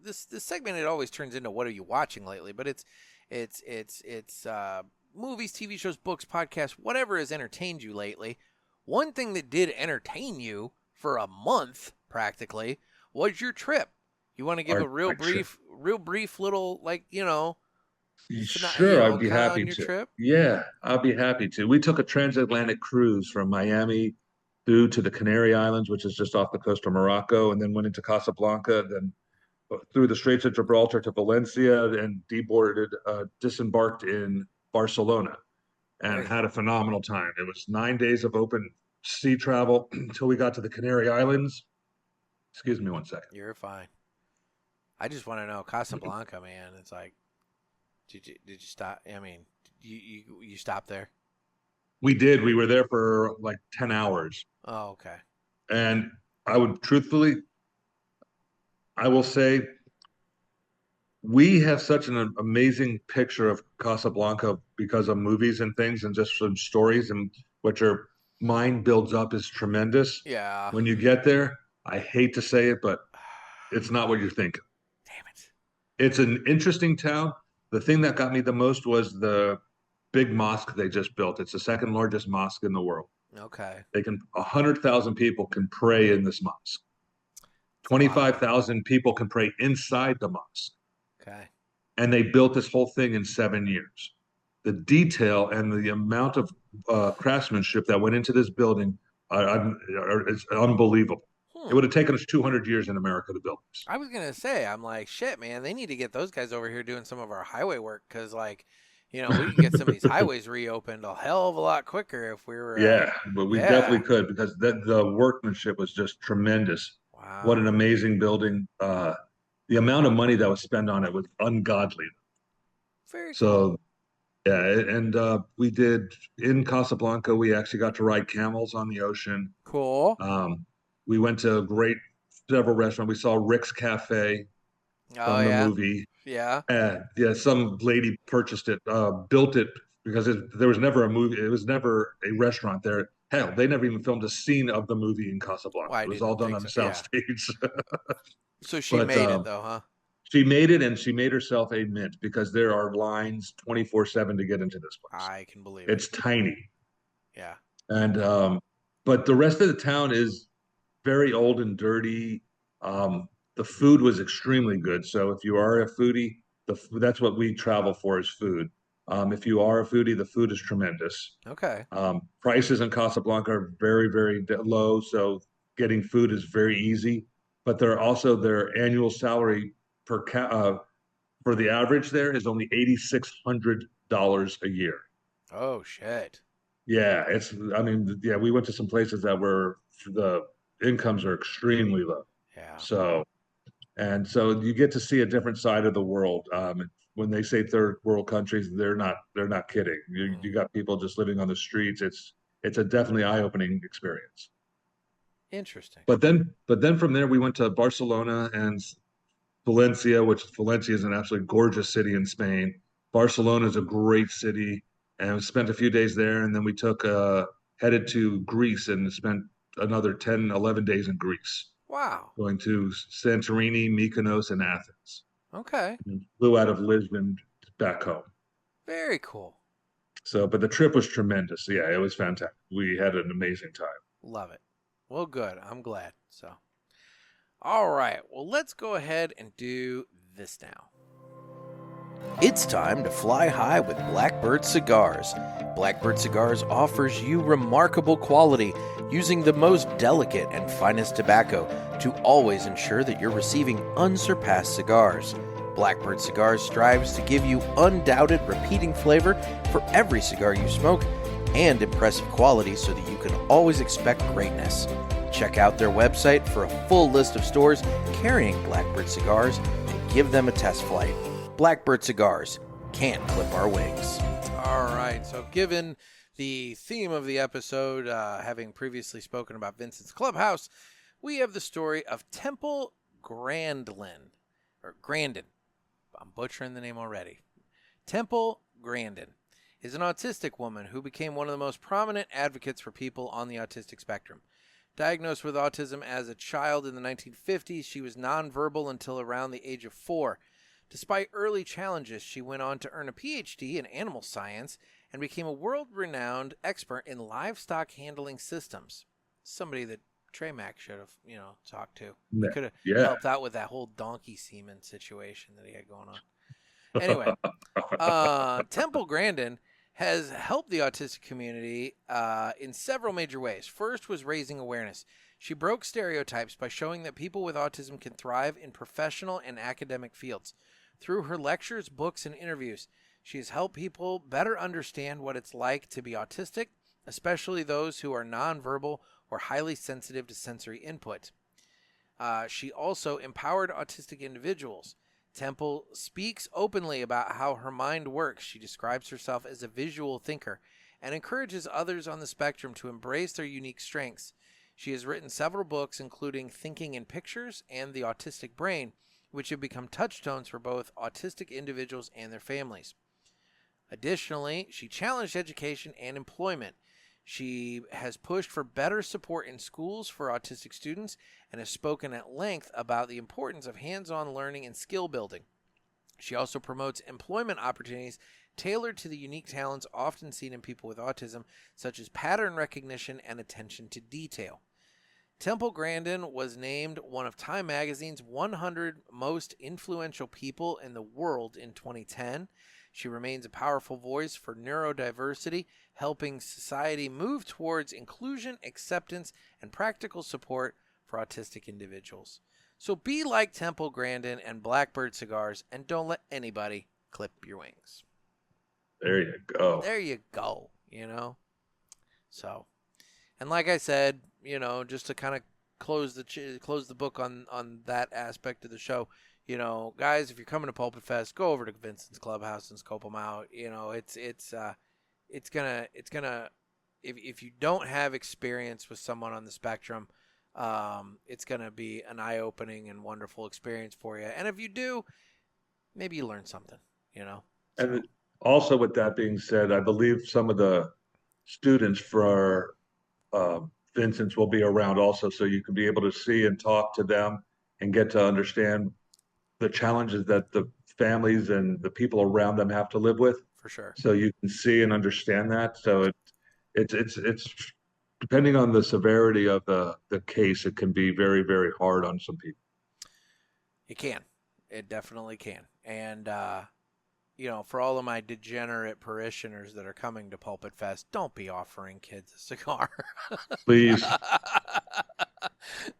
this segment, it always turns into what are you watching lately, but it's movies, TV shows, books, podcasts, whatever has entertained you lately. One thing that did entertain you for a month, practically, was your trip. You want to give a real brief little, Sure, I'd be happy to. Trip? Yeah, I'll be happy to. We took a transatlantic cruise from Miami through to the Canary Islands, which is just off the coast of Morocco, and then went into Casablanca, then through the Straits of Gibraltar to Valencia, and disembarked in Barcelona, and Very had a phenomenal time. It was 9 days of open sea travel until we got to the Canary Islands. Excuse me one second. You're fine. I just want to know Casablanca, man. It's like, did you stop? I mean, you stopped there? We did. We were there for like 10 hours. Oh, okay. And I will say, we have such an amazing picture of Casablanca because of movies and things and just some stories, and what your mind builds up is tremendous. Yeah. When you get there, I hate to say it, but it's not what you're thinking. Damn it. It's an interesting town. The thing that got me the most was the big mosque they just built. It's the second largest mosque in the world. Okay. 100,000 people can pray in this mosque. 25,000 people can pray inside the mosque. Okay. And they built this whole thing in 7 years. The detail and the amount of craftsmanship that went into this building is unbelievable. It would have taken us 200 years in America to build this. I was going to say, I'm like, shit, man, they need to get those guys over here doing some of our highway work because, like, you know, we can get some of these highways reopened a hell of a lot quicker if we were. Yeah, but we definitely could, because the workmanship was just tremendous. Wow. What an amazing building. The amount of money that was spent on it was ungodly. Very cool. So, yeah, and we did, in Casablanca, we actually got to ride camels on the ocean. Cool. We went to several restaurants. We saw Rick's Cafe from the movie. Yeah. Yeah, some lady purchased it, built it, because there was never a movie. It was never a restaurant there. Hell, they never even filmed a scene of the movie in Casablanca. Well, it was all done on the soundstage. So she made it, though, huh? She made it, and she made herself a mint, because there are lines 24/7 to get into this place. I can believe it. It's tiny. Yeah. And but the rest of the town is very old and dirty. The food was extremely good. So if you are a foodie, that's what we travel for, is food. If you are a foodie, the food is tremendous. Okay. Prices in Casablanca are very, very low, so getting food is very easy. But they're also, their annual salary for the average there is only $8,600 a year. Oh shit. Yeah, we went to some places that were, the incomes are extremely low. Yeah. So you get to see a different side of the world. When they say third world countries, they're not kidding. You got people just living on the streets. It's a definitely eye-opening experience. Interesting. But then from there we went to Barcelona and Valencia, which Valencia is an absolutely gorgeous city in Spain. Barcelona is a great city, and we spent a few days there, and then we headed to Greece and spent another 10, 11 days in Greece. Wow. Going to Santorini, Mykonos, and Athens. Okay. And flew out of Lisbon back home. Very cool. So, but the trip was tremendous. Yeah, it was fantastic. We had an amazing time. Love it. Well, good. I'm glad. So, all right. Well, let's go ahead and do this now. It's time to fly high with Blackbird Cigars. Blackbird Cigars offers you remarkable quality using the most delicate and finest tobacco to always ensure that you're receiving unsurpassed cigars. Blackbird Cigars strives to give you undoubted repeating flavor for every cigar you smoke and impressive quality so that you can always expect greatness. Check out their website for a full list of stores carrying Blackbird Cigars and give them a test flight. Blackbird Cigars, can't clip our wings. All right, so given the theme of the episode, having previously spoken about Vincent's Clubhouse, we have the story of Temple Grandin. I'm butchering the name already. Temple Grandin is an autistic woman who became one of the most prominent advocates for people on the autistic spectrum. Diagnosed with autism as a child in the 1950s, she was nonverbal until around the age of 4. Despite early challenges, she went on to earn a PhD in animal science and became a world-renowned expert in livestock handling systems. Somebody that Trey Mack should have, talked to. He could have helped out with that whole donkey semen situation that he had going on. Anyway, Temple Grandin has helped the autistic community in several major ways. First was raising awareness. She broke stereotypes by showing that people with autism can thrive in professional and academic fields. Through her lectures, books, and interviews, she has helped people better understand what it's like to be autistic, especially those who are nonverbal or highly sensitive to sensory input. She also empowered autistic individuals. Temple speaks openly about how her mind works. She describes herself as a visual thinker and encourages others on the spectrum to embrace their unique strengths. She has written several books, including Thinking in Pictures and The Autistic Brain, which have become touchstones for both autistic individuals and their families. Additionally, she challenged education and employment. She has pushed for better support in schools for autistic students and has spoken at length about the importance of hands-on learning and skill building. She also promotes employment opportunities tailored to the unique talents often seen in people with autism, such as pattern recognition and attention to detail. Temple Grandin was named one of Time Magazine's 100 most influential people in the world in 2010. She remains a powerful voice for neurodiversity, helping society move towards inclusion, acceptance, and practical support for autistic individuals. So be like Temple Grandin and Blackbird Cigars, and don't let anybody clip your wings. There you go. There you go, you know. So, and like I said, you know, just to kind of close the book on that aspect of the show, you know, guys, if you're coming to PulpitFest, go over to Vincent's Clubhouse and scope them out. You know, it's gonna if you don't have experience with someone on the spectrum, it's gonna be an eye-opening and wonderful experience for you. And if you do, maybe you learn something. You know. So. And also, with that being said, I believe some of the students for Vincent's will be around also, so you can be able to see and talk to them and get to understand the challenges that the families and the people around them have to live with. For sure. So you can see and understand that. So it's depending on the severity of the case, it can be very, very hard on some people. It can. It definitely can. And you know, for all of my degenerate parishioners that are coming to PulpitFest, don't be offering kids a cigar. Please.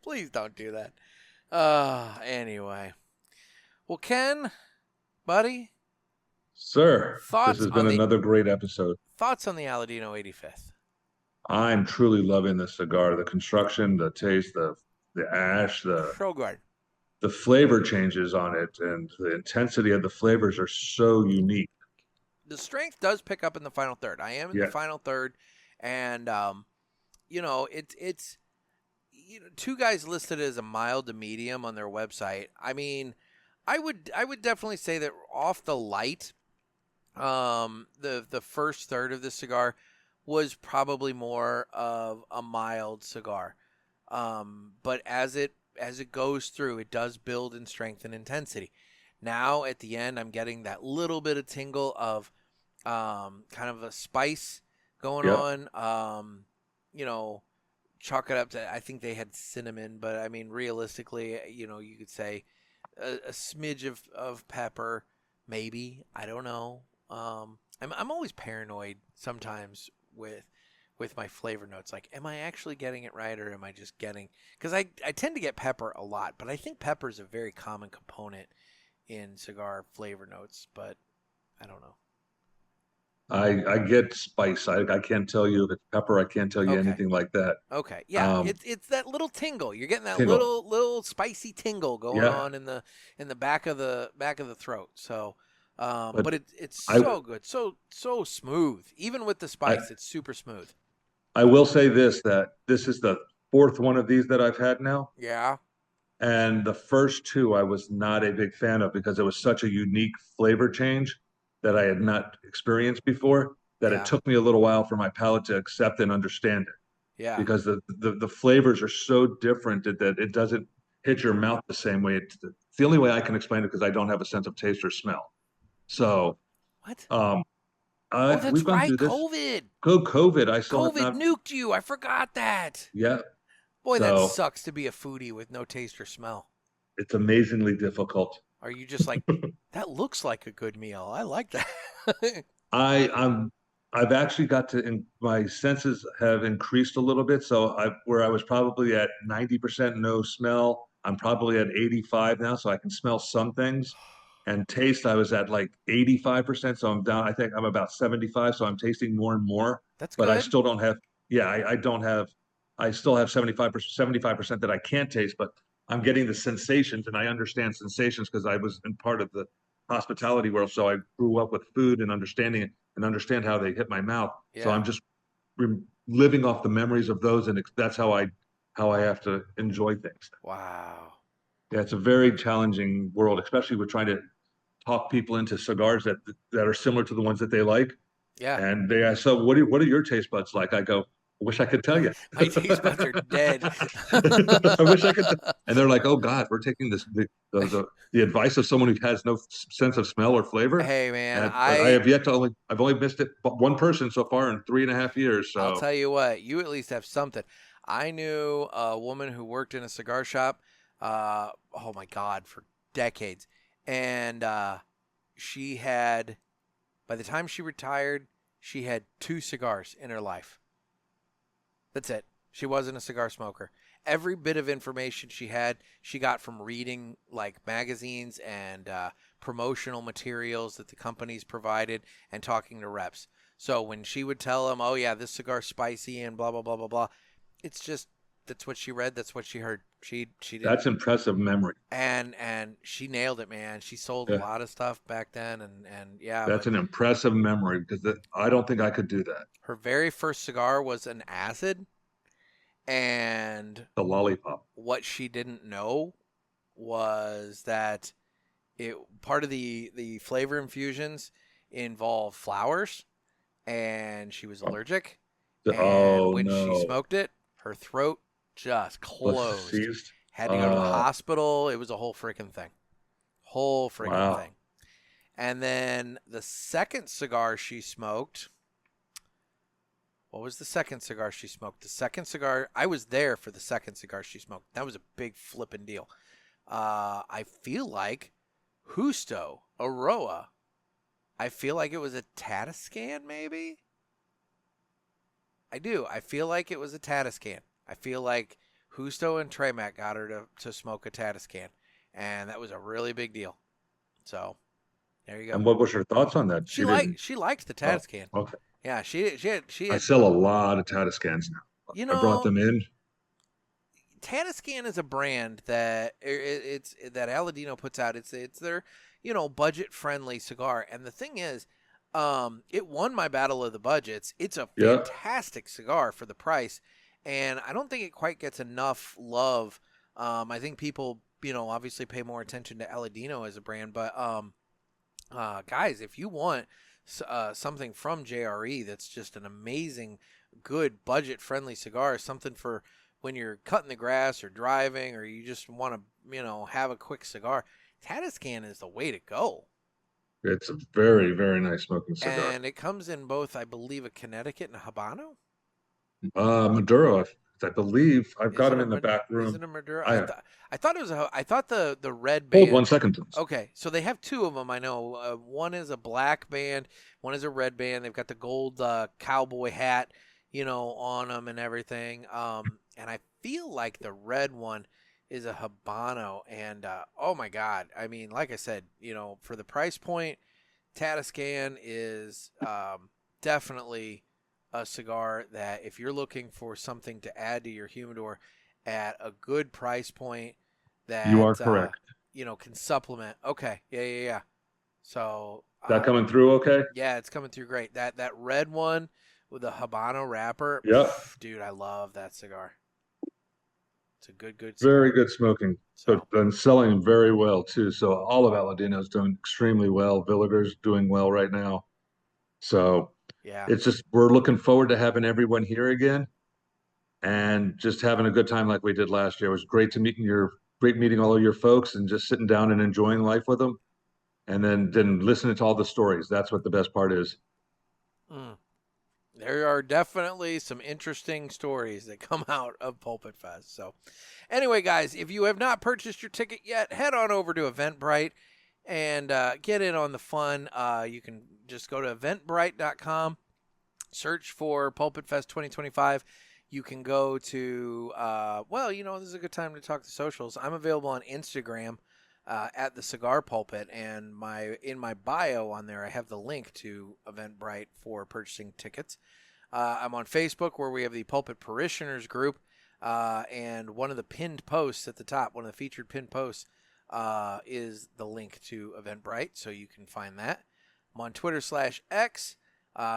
Please don't do that. Anyway. Well, Ken, buddy. Sir, this has been another great episode. Thoughts on the Aladino 85th? I'm truly loving this cigar. The construction, the taste, the ash, so good. The flavor changes on it, and the intensity of the flavors are so unique. The strength does pick up in the final third. I am in the final third, and you know, it's you know, two guys listed as a mild to medium on their website. I mean, I would definitely say that off the light, the first third of the cigar was probably more of a mild cigar. But as it goes through, it does build in strength and intensity. Now at the end, I'm getting that little bit of tingle of kind of a spice going on. You know, chalk it up to, I think they had cinnamon, but I mean, realistically, you know, you could say a smidge of pepper, maybe. I don't know. I'm always paranoid sometimes with my flavor notes. Like, am I actually getting it right, or am I just getting... Because I tend to get pepper a lot, but I think pepper is a very common component in cigar flavor notes, but I don't know. I get spice. I can't tell you if it's pepper. I can't tell you anything like that. Okay. Yeah, it's that little tingle. You're getting that little spicy tingle going on in the back of the throat. So but it's so good. So smooth. Even with the spice, it's super smooth. I will say that this is the fourth one of these that I've had now. Yeah. And the first two I was not a big fan of because it was such a unique flavor change that I had not experienced before, that it took me a little while for my palate to accept and understand it. Yeah. Because the flavors are so different that it doesn't hit your mouth the same way. It's the only way I can explain it, because I don't have a sense of taste or smell. So what? That's we've gone right. Through this. COVID. COVID. I still COVID nuked you. I forgot that. Yeah. Boy, that sucks to be a foodie with no taste or smell. It's amazingly difficult. Are you just like, that looks like a good meal? I like that. I'm I've actually got to, my senses have increased a little bit. So where I was probably at 90% no smell, I'm probably at 85 now. So I can smell some things. And taste, I was at like 85%. So I'm down, I think I'm about 75. So I'm tasting more and more, That's but I good. still don't have, yeah, I don't have, I still have 75% that I can't taste, but I'm getting the sensations and I understand sensations because I was in part of the hospitality world. So I grew up with food and understanding it and understand how they hit my mouth. So Yeah. I'm just living off the memories of those. And that's how I have to enjoy things. Wow. Yeah, it's a very challenging world, especially with trying to talk people into cigars that are similar to the ones that they like. Yeah. And they ask, so what are your taste buds like? I go, I wish I could tell you. My taste buds are dead. I wish I could. And they're like, oh God, we're taking the advice of someone who has no sense of smell or flavor. Hey man, But I have yet to I've only missed it but one person so far in 3.5 years. I'll So tell you what, you at least have something. I knew a woman who worked in a cigar shop, oh my God, for decades. And she had, by the time she retired, she had 2 cigars in her life. That's it. She wasn't a cigar smoker. Every bit of information she had, she got from reading like magazines and promotional materials that the companies provided and talking to reps. So when she would tell them, oh, yeah, this cigar's spicy and blah, blah, blah, blah, blah, it's just that's what she read. That's what she heard. She didn't. that's impressive memory. And she nailed it, man. She sold a Yeah, lot of stuff back then. And yeah, that's but an impressive memory because I don't think I could do that. her very first cigar was an acid. And The lollipop. what she didn't know was that part of the flavor infusions involve flowers, and she was allergic. And Oh when she no, smoked it, her throat just was closed. seized. Had to go to the hospital. It was a whole freaking thing. Whole freaking Wow. thing. And then the second cigar she smoked. What was the second cigar she smoked? The second cigar, I was there for the second cigar she smoked. That was a big flipping deal. I feel like Justo Aroa. I feel like it was a Tatiscan, maybe? I do. I feel like it was a Tatiscan. I feel like Justo and Tremac got her to smoke a Tatiscan. And that was a really big deal. So, there you go. And what was her thoughts on that? She liked the Oh, Tatiscan. okay. Yeah, she I had, sell a lot of Tatiscans now. you I brought know, them in. Tatiscan is a brand that it's that Aladino puts out. It's their budget friendly cigar, and the thing is, it won my battle of the budgets. It's a Yeah. fantastic cigar for the price, and I don't think it quite gets enough love. I think people obviously pay more attention to Aladino as a brand, but guys, if you want something from JRE that's just an amazing, good budget friendly cigar, something for when you're cutting the grass or driving or you just want to, have a quick cigar, Tatiscan is the way to go. It's a very, very nice smoking cigar. And it comes in both, I believe, a Connecticut and a Habano. Maduro, I believe I've Is got it them a in the back room. Is it a Maduro? I I thought it was I thought the red hold band. 1 second, please. Okay, so they have 2 of them. I know one is a black band, one is a red band. They've got the gold cowboy hat, on them and everything. And I feel like the red one is a Habano. And oh my God, I mean, like I said, for the price point, Tatiscan is definitely a cigar that if you're looking for something to add to your humidor at a good price point, that You are correct. Can supplement. Okay, yeah. So That coming through okay? yeah, it's coming through great. That red one with the Habano wrapper, Yep. dude, I love that cigar. It's a good cigar. Very good smoking. So, But been selling very well too. So all of Aladino's doing extremely well. Villiger's doing well right now. So yeah, it's just we're looking forward to having everyone here again and just having a good time like we did last year. It was great meeting all of your folks and just sitting down and enjoying life with them. And then listening to all the stories. That's what the best part is. There are definitely some interesting stories that come out of PulpitFest. So anyway, guys, if you have not purchased your ticket yet, head on over to Eventbrite and get in on the fun. You can just go to eventbrite.com Search for Pulpit Fest 2025. You can go to, this is a good time to talk to socials. I'm available on Instagram at the Cigar Pulpit, and in my bio on there, I have the link to Eventbrite for purchasing tickets. I'm on Facebook, where we have the Pulpit Parishioners group, and one of the pinned posts at the top, one of the featured pinned posts, is the link to Eventbrite, so you can find that. I'm on Twitter/X.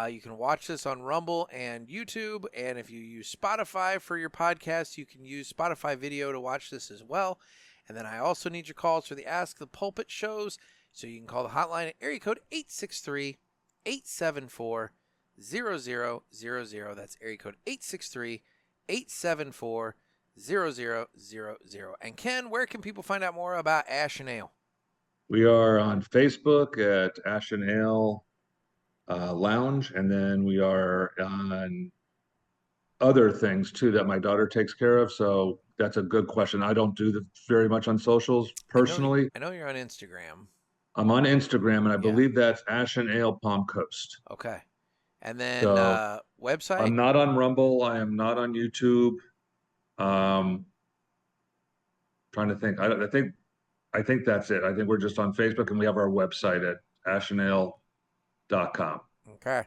You can watch this on Rumble and YouTube, and if you use Spotify for your podcast, you can use Spotify video to watch this as well. And then I also need your calls for the Ask the Pulpit shows, so you can call the hotline at area code 863-874-0000. That's area code 863-874-0000. And Ken, where can people find out more about Ash and Ale? We are on Facebook at Ash and Ale Lounge, and then we are on other things too that my daughter takes care of. So that's a good question. I don't do very much on socials personally. I know you're on Instagram. I'm on Instagram, and I believe that's Ash and Ale Palm Coast. Okay. And then So, website? I'm not on Rumble. I am not on YouTube. Trying to think. I think that's it. I think we're just on Facebook, and we have our website at ashandale.com. Okay.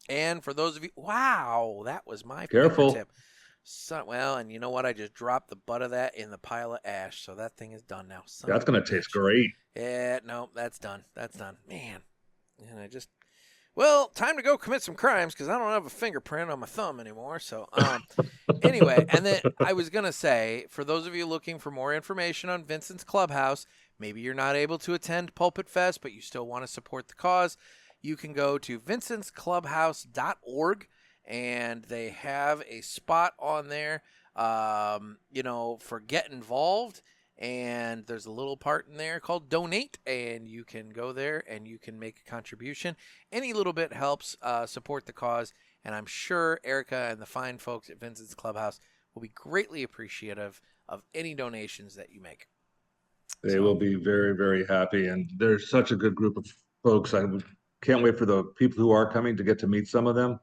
And for those of you, wow, that was my Careful. fingertip. And you know what? I just dropped the butt of that in the pile of ash, so that thing is done now. That's going to taste great. Yeah, no, that's done. That's done. Man. And time to go commit some crimes because I don't have a fingerprint on my thumb anymore. So, anyway, and then I was going to say, for those of you looking for more information on Vincent's Clubhouse, maybe you're not able to attend Pulpit Fest, but you still want to support the cause, you can go to vincentsclubhouse.org, and they have a spot on there, for get involved. And there's a little part in there called donate, and you can go there and you can make a contribution. Any little bit helps support the cause, and I'm sure Erica and the fine folks at Vincent's Clubhouse will be greatly appreciative of any donations that you make. They will be very, very happy, and there's such a good group of folks. I can't wait for the people who are coming to get to meet some of them.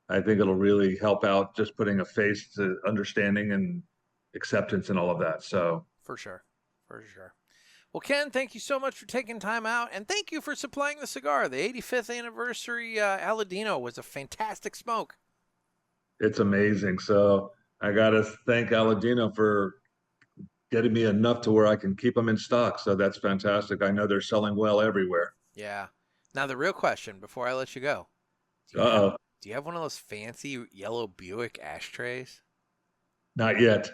I think it'll really help out just putting a face to understanding and acceptance and all of that. So For sure. Well, Ken, thank you so much for taking time out, and thank you for supplying the cigar. The 85th anniversary Aladino was a fantastic smoke. It's amazing. So I got to thank Aladino for getting me enough to where I can keep them in stock. So that's fantastic. I know they're selling well everywhere. Yeah. Now, the real question before I let you go. Do you have one of those fancy yellow Buick ashtrays? Not yet.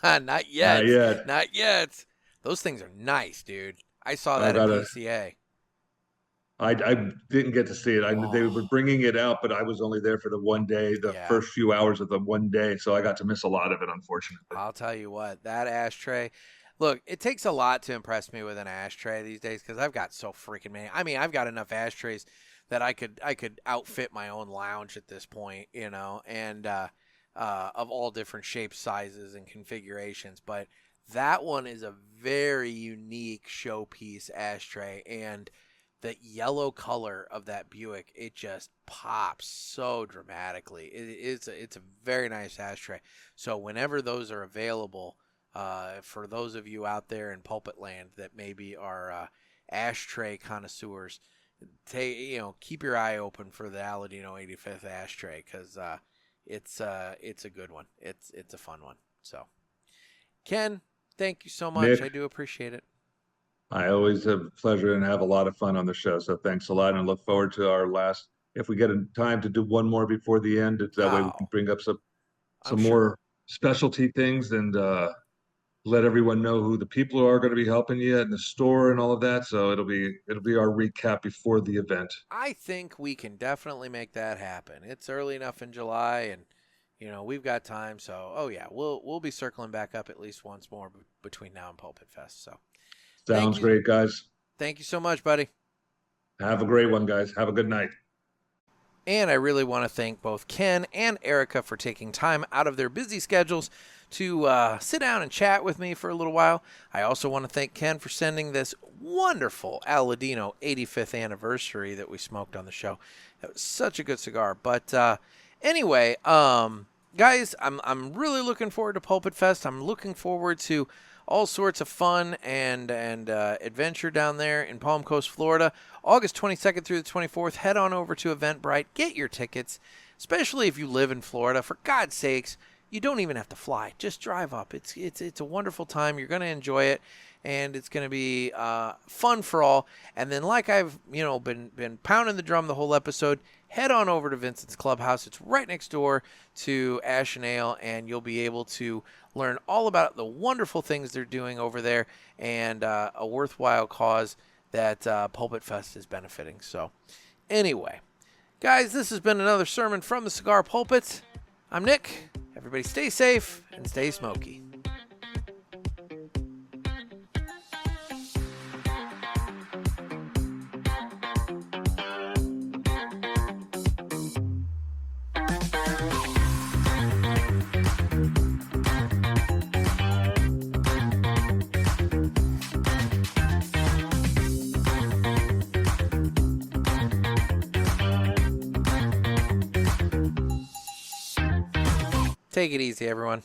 Not yet. Those things are nice, dude. I saw that at PCA. I didn't get to see it. They were bringing it out, but I was only there for the one day, first few hours of the one day. So I got to miss a lot of it, unfortunately. I'll tell you what, that ashtray. Look, it takes a lot to impress me with an ashtray these days because I've got so freaking many. I mean, I've got enough ashtrays that I could outfit my own lounge at this point, and of all different shapes, sizes, and configurations. But that one is a very unique showpiece ashtray, and the yellow color of that Buick, it just pops so dramatically. It's a very nice ashtray. So whenever those are available, for those of you out there in Pulpit Land that maybe are ashtray connoisseurs, keep your eye open for the Aladino 85th ashtray because it's a good one. It's a fun one. So, Ken, thank you so much. Nick, I do appreciate it. I always have pleasure and have a lot of fun on the show. So thanks a lot, and look forward to our last. If we get a time to do one more before the end, it's that way we can bring up some more specialty things and let everyone know who the people who are going to be helping you in the store and all of that. So it'll be our recap before the event. I think we can definitely make that happen. It's early enough in July, and we've got time. So we'll be circling back up at least once more between now and Pulpit Fest. So sounds great, guys. Thank you so much, buddy. Have a great one, guys. Have a good night. And I really want to thank both Ken and Erica for taking time out of their busy schedules to sit down and chat with me for a little while. I also want to thank Ken for sending this wonderful Aladino 85th anniversary that we smoked on the show. It was such a good cigar. But anyway, guys, I'm really looking forward to Pulpit Fest. I'm looking forward to all sorts of fun and adventure down there in Palm Coast, Florida. August 22nd through the 24th, head on over to Eventbrite. Get your tickets, especially if you live in Florida. For God's sakes, you don't even have to fly. Just drive up. It's a wonderful time. You're going to enjoy it, and it's going to be fun for all. And then, like I've been pounding the drum the whole episode, head on over to Vincent's Clubhouse. It's right next door to Ash and Ale, and you'll be able to learn all about the wonderful things they're doing over there and a worthwhile cause that Pulpit Fest is benefiting. So, anyway, guys, this has been another sermon from the Cigar Pulpit. I'm Nick. Everybody stay safe and stay smoky. Take it easy, everyone.